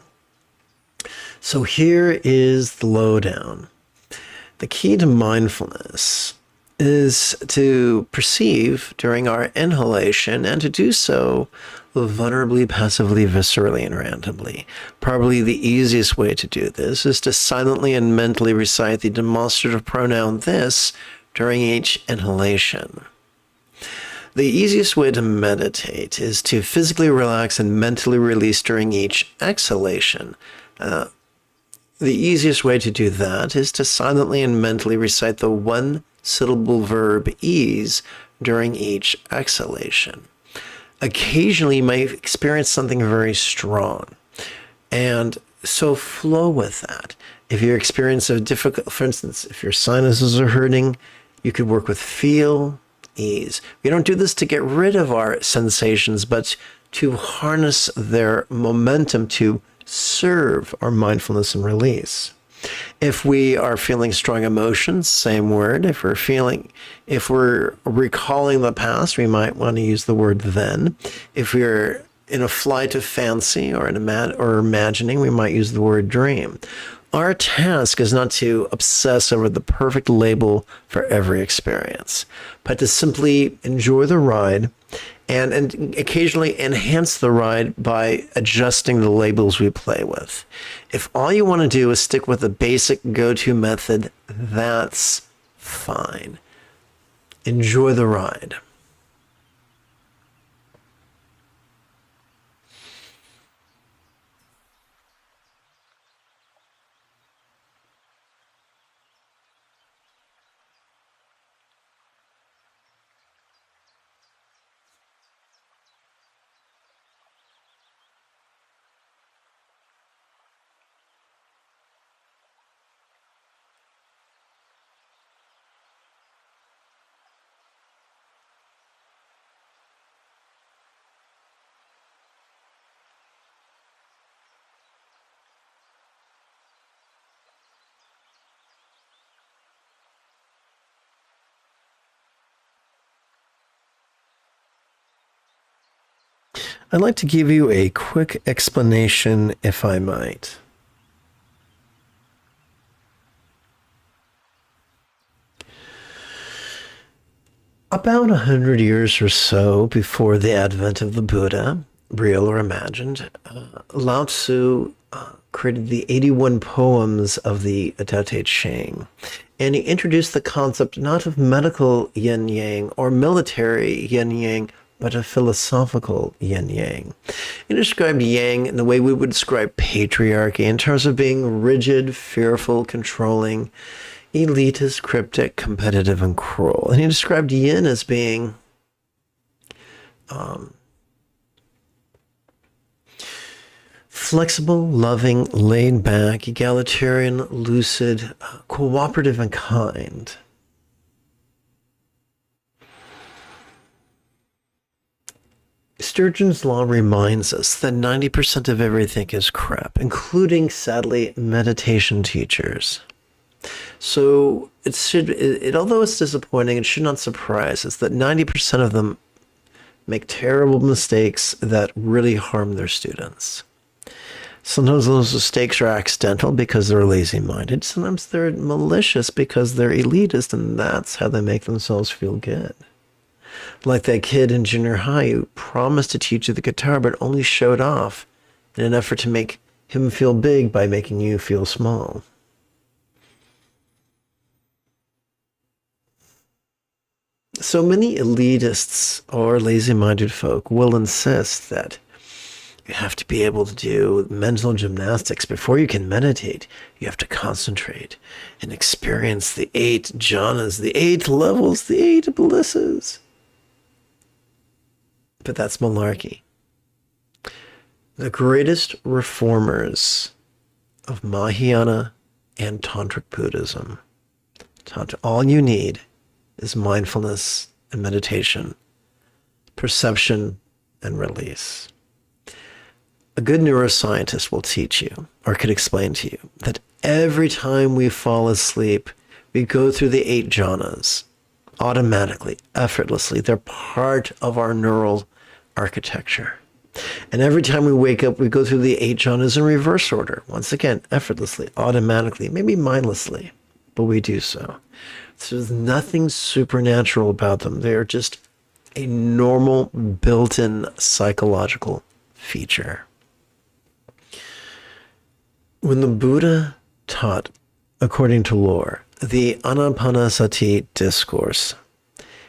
So here is the lowdown. The key to mindfulness is to perceive during our inhalation and to do so vulnerably, passively, viscerally, and randomly. Probably the easiest way to do this is to silently and mentally recite the demonstrative pronoun this during each inhalation. The easiest way to meditate is to physically relax and mentally release during each exhalation. The easiest way to do that is to silently and mentally recite the one-syllable verb ease during each exhalation. Occasionally, you may experience something very strong, and so flow with that. If you experience a difficult, for instance, if your sinuses are hurting, you could work with feel, ease. We don't do this to get rid of our sensations, but to harness their momentum to serve our mindfulness and release. If we are feeling strong emotions, same word. If we're recalling the past, we might want to use the word then. If we're in a flight of fancy or imagining, we might use the word dream. Our task is not to obsess over the perfect label for every experience, but to simply enjoy the ride and occasionally enhance the ride by adjusting the labels we play with. If all you want to do is stick with the basic go-to method, that's fine. Enjoy the ride. I'd like to give you a quick explanation, if I might. About 100 years or so before the advent of the Buddha, real or imagined, Lao Tzu created the 81 poems of the Tao Te Ching. And he introduced the concept not of medical yin-yang or military yin-yang, but a philosophical yin-yang. He described yang in the way we would describe patriarchy, in terms of being rigid, fearful, controlling, elitist, cryptic, competitive, and cruel. And he described yin as being flexible, loving, laid back, egalitarian, lucid, cooperative, and kind. Sturgeon's Law reminds us that 90% of everything is crap, including, sadly, meditation teachers. So although it's disappointing, it should not surprise us that 90% of them make terrible mistakes that really harm their students. Sometimes those mistakes are accidental because they're lazy-minded. Sometimes they're malicious because they're elitist, and that's how they make themselves feel good. Like that kid in junior high who promised to teach you the guitar but only showed off in an effort to make him feel big by making you feel small. So many elitists or lazy-minded folk will insist that you have to be able to do mental gymnastics before you can meditate. You have to concentrate and experience the 8 jhanas, the 8 levels, the 8 blisses. But that's malarkey. The greatest reformers of Mahayana and Tantric Buddhism taught all you need is mindfulness and meditation, perception and release. A good neuroscientist will teach you, or could explain to you, that every time we fall asleep, we go through the 8 jhanas automatically, effortlessly. They're part of our neural architecture. And every time we wake up, we go through the 8 jhanas in reverse order. Once again, effortlessly, automatically, maybe mindlessly, but we do so. So there's nothing supernatural about them. They're just a normal, built-in psychological feature. When the Buddha taught, according to lore, the Anapanasati discourse,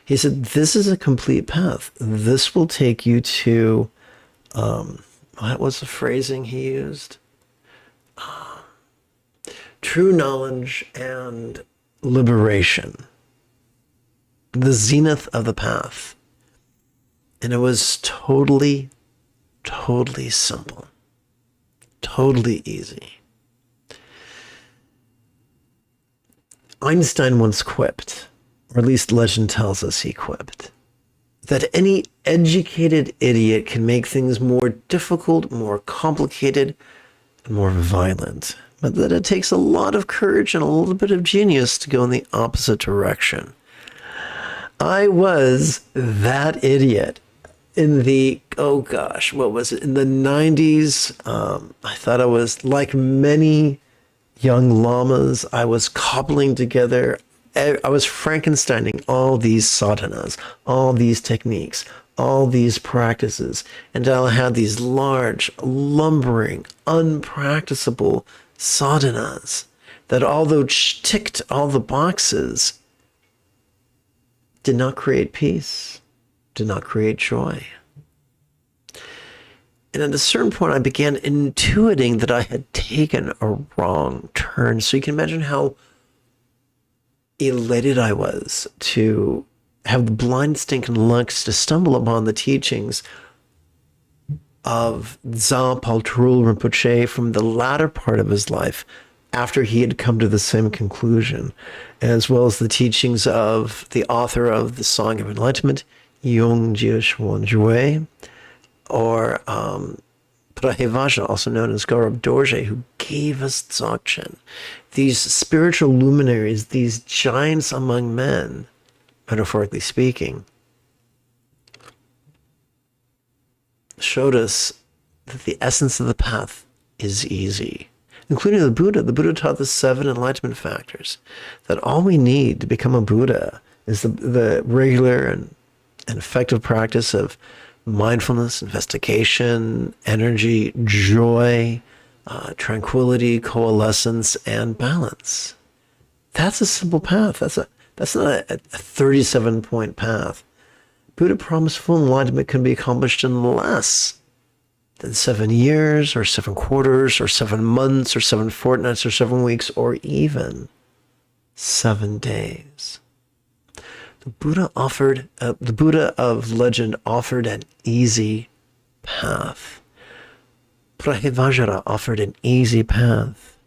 he said, this is a complete path. This will take you to, what was the phrasing he used? True knowledge and liberation. The zenith of the path. And it was totally, totally simple. Totally easy. Einstein once quipped, or at least legend tells us he quipped, that any educated idiot can make things more difficult, more complicated, and more violent, but that it takes a lot of courage and a little bit of genius to go in the opposite direction. I was that idiot in the, oh gosh, what was it? In the 90s, I thought I was like many young lamas. I was cobbling together. I was Frankensteining all these sadhanas, all these techniques, all these practices. And I had these large, lumbering, unpracticable sadhanas that, although ticked all the boxes, did not create peace, did not create joy. And at a certain point, I began intuiting that I had taken a wrong turn. So you can imagine how elated I was to have the blind stinking lucks to stumble upon the teachings of Dzogchen Paltrul Rinpoche from the latter part of his life, after he had come to the same conclusion, as well as the teachings of the author of the Song of Enlightenment, Yung Jia Shuan Jue, or Prahevaja, also known as Gaurab Dorje, who gave us Dzogchen. These spiritual luminaries, these giants among men, metaphorically speaking, showed us that the essence of the path is easy, including the Buddha. The Buddha taught the 7 enlightenment factors, that all we need to become a Buddha is the regular and effective practice of mindfulness, investigation, energy, joy, tranquility, coalescence, and balance. That's a simple path. That's not a 37-point path. Buddha promised full enlightenment can be accomplished in less than 7 years, or 7 quarters, or 7 months, or 7 fortnights, or 7 weeks, or even 7 days. The Buddha of legend offered an easy path. Prahevajara offered an easy path.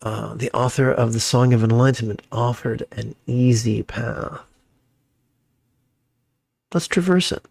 The author of the Song of Enlightenment offered an easy path. Let's traverse it.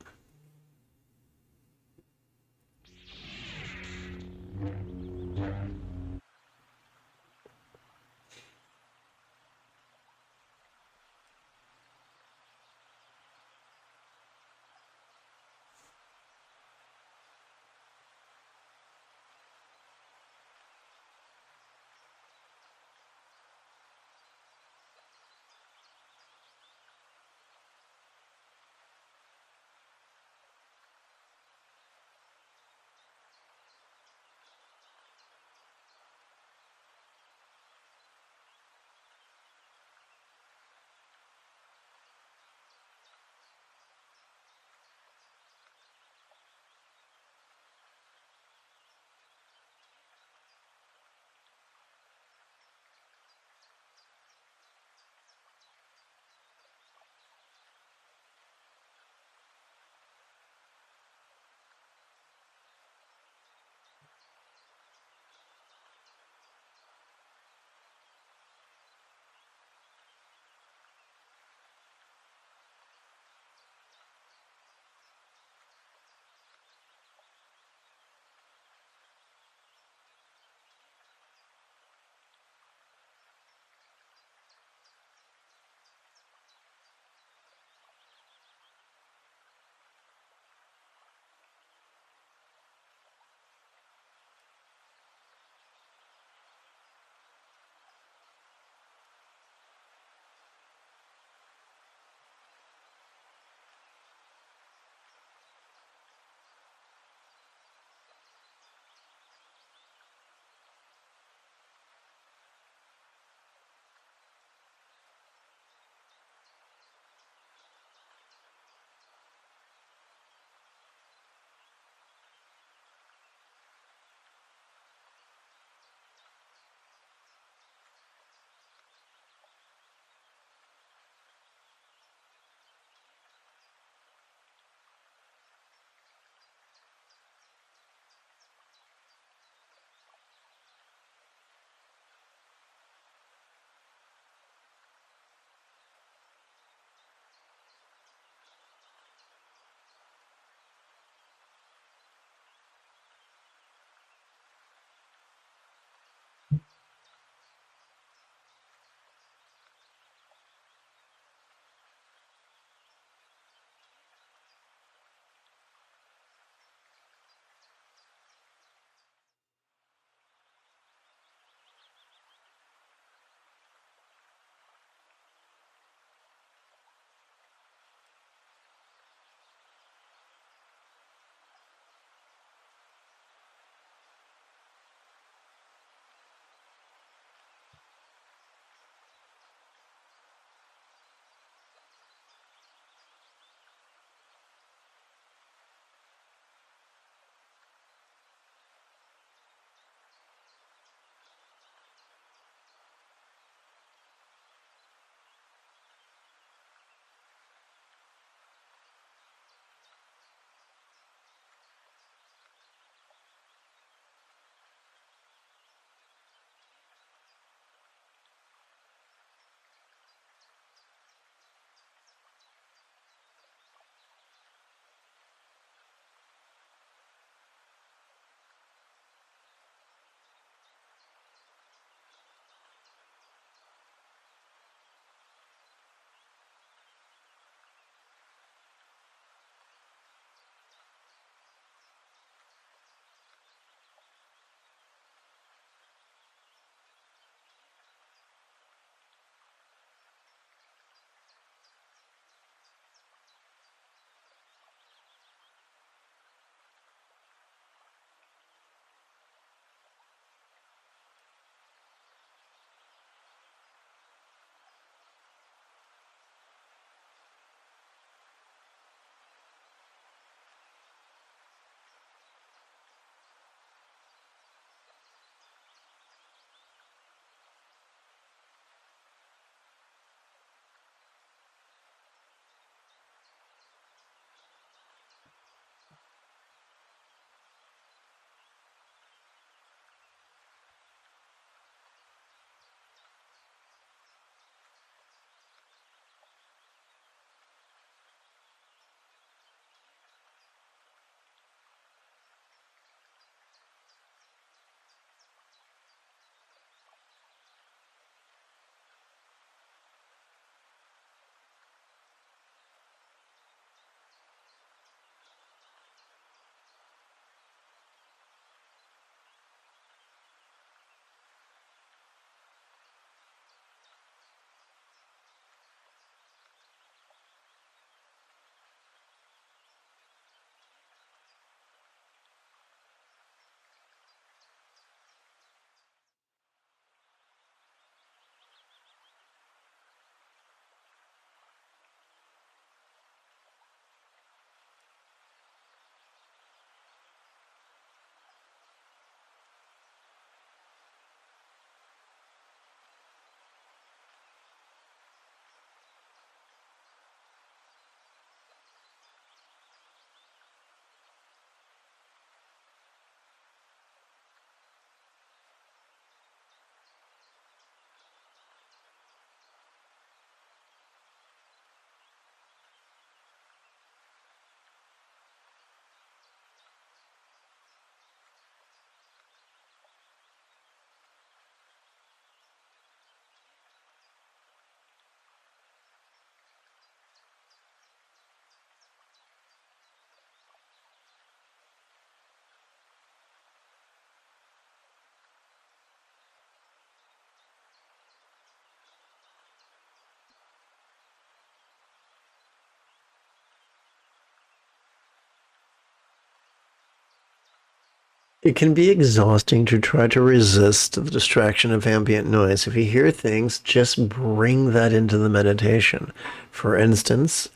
It can be exhausting to try to resist the distraction of ambient noise. If you hear things, just bring that into the meditation. For instance,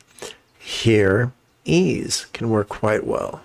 hear ease can work quite well.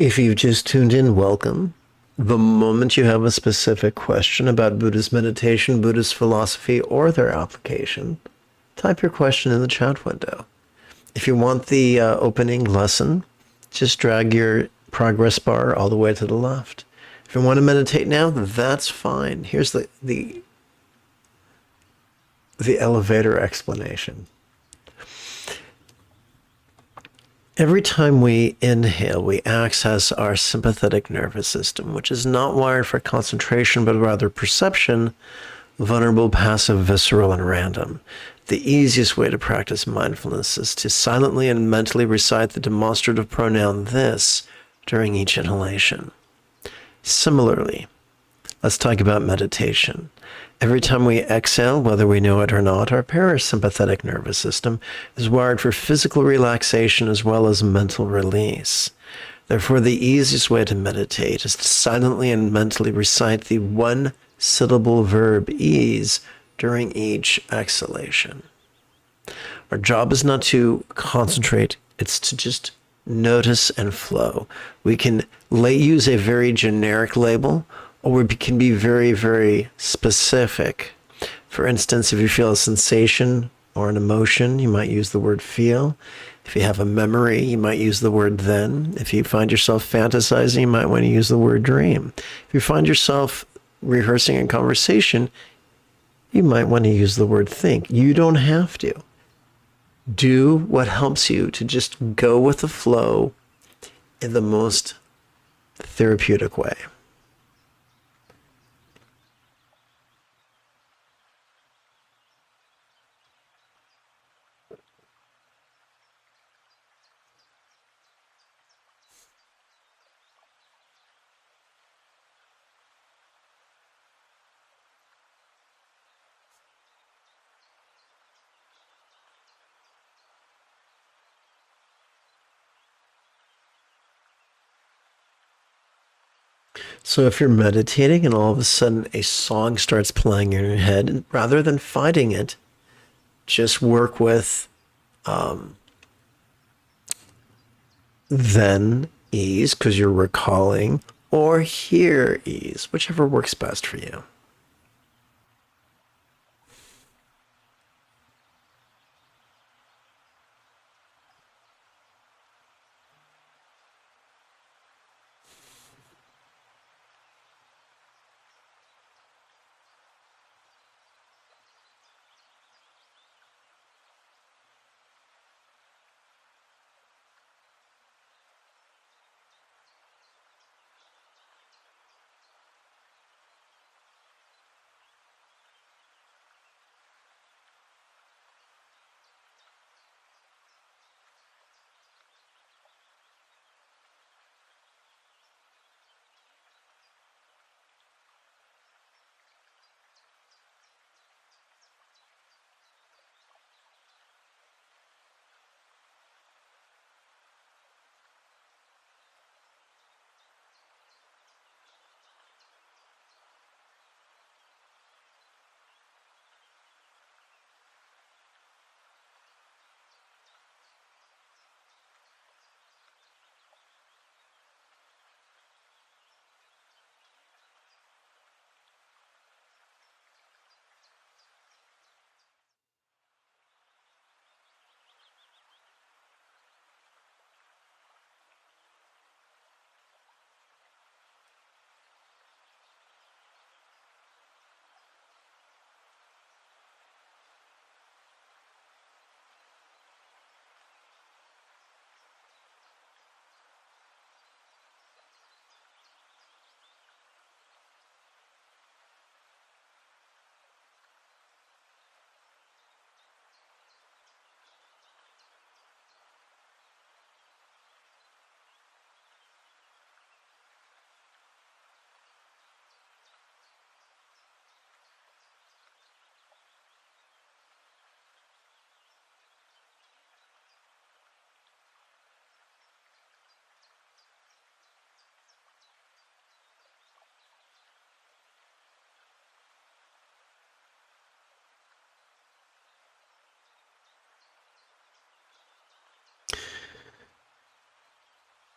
If you've just tuned in, welcome. The moment you have a specific question about Buddhist meditation, Buddhist philosophy, or their application, type your question in the chat window. If you want the opening lesson, just drag your progress bar all the way to the left. If you want to meditate now, that's fine. Here's the elevator explanation. Every time we inhale, we access our sympathetic nervous system, which is not wired for concentration, but rather perception, vulnerable, passive, visceral, and random. The easiest way to practice mindfulness is to silently and mentally recite the demonstrative pronoun this during each inhalation. Similarly, let's talk about meditation. Every time we exhale, whether we know it or not, our parasympathetic nervous system is wired for physical relaxation as well as mental release. Therefore, the easiest way to meditate is to silently and mentally recite the one-syllable verb ease during each exhalation. Our job is not to concentrate, it's to just notice and flow. We can use a very generic label, or we can be very, very specific. For instance, if you feel a sensation or an emotion, you might use the word feel. If you have a memory, you might use the word then. If you find yourself fantasizing, you might want to use the word dream. If you find yourself rehearsing a conversation, you might want to use the word think. You don't have to. Do what helps you to just go with the flow in the most therapeutic way. So if you're meditating and all of a sudden a song starts playing in your head, rather than fighting it, just work with then ease, because you're recalling, or here ease, whichever works best for you.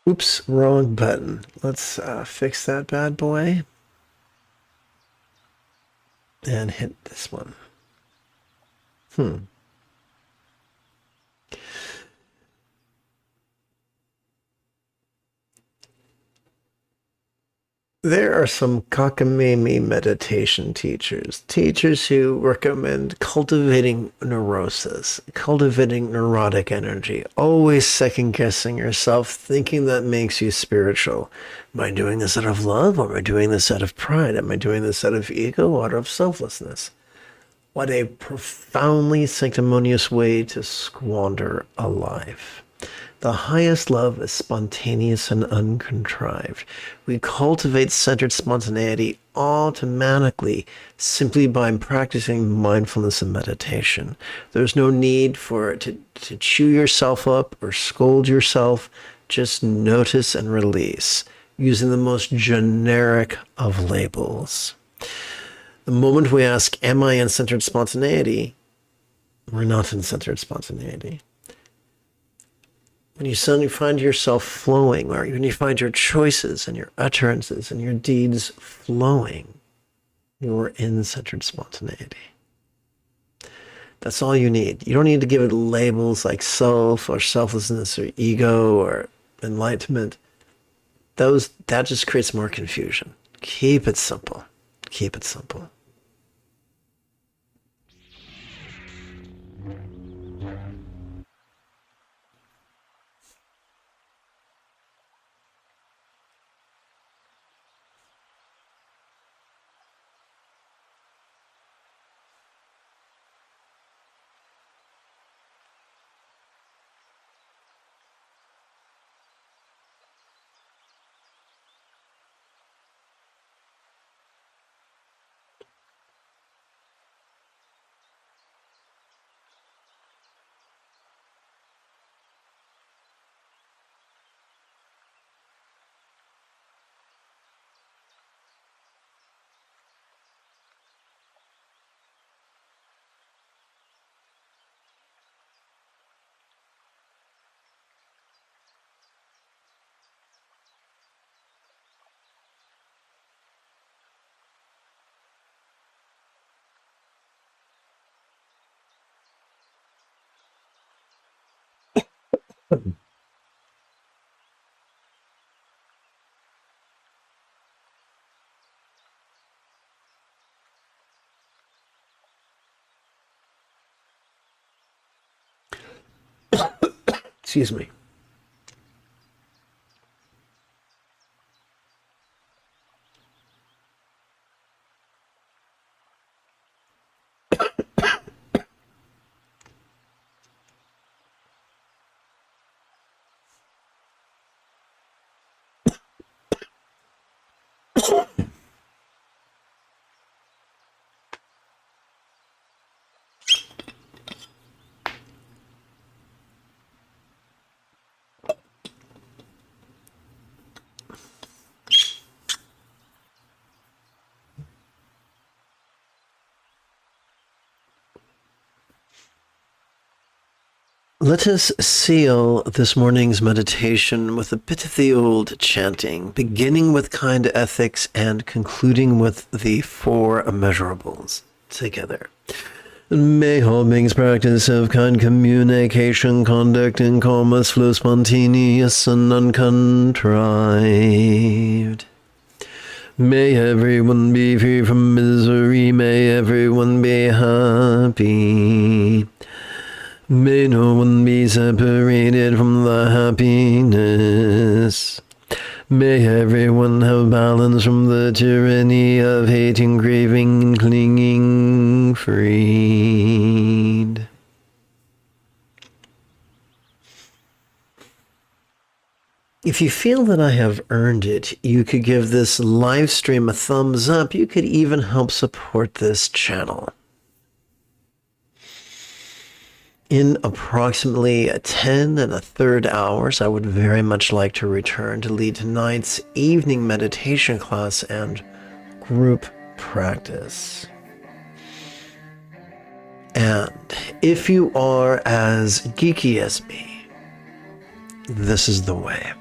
Oops, wrong button. Let's fix that bad boy. And hit this one. There are some cockamamie meditation teachers who recommend cultivating neurosis, cultivating neurotic energy, always second guessing yourself, thinking that makes you spiritual. Am I doing this out of love, or am I doing this out of pride? Am I doing this out of ego or out of selflessness? What a profoundly sanctimonious way to squander a life. The highest love is spontaneous and uncontrived. We cultivate centered spontaneity automatically simply by practicing mindfulness and meditation. There's no need for it to chew yourself up or scold yourself. Just notice and release using the most generic of labels. The moment we ask, am I in centered spontaneity? We're not in centered spontaneity. When you suddenly find yourself flowing, or when you find your choices and your utterances and your deeds flowing, you're in centered spontaneity. That's all you need. You don't need to give it labels like self or selflessness or ego or enlightenment. That just creates more confusion. Keep it simple. Keep it simple. Excuse me. Let us seal this morning's meditation with a bit of the old chanting, beginning with kind ethics and concluding with the four immeasurables together. May all beings practice of kind communication, conduct, and calmness flow spontaneous and uncontrived. May everyone be free from misery, may everyone be happy. May no one be separated from the happiness. May everyone have balance from the tyranny of hating, craving, and clinging, freed. If you feel that I have earned it, you could give this live stream a thumbs up. You could even help support this channel. In approximately 10 1/3 hours, I would very much like to return to lead tonight's evening meditation class and group practice. And if you are as geeky as me, this is the way.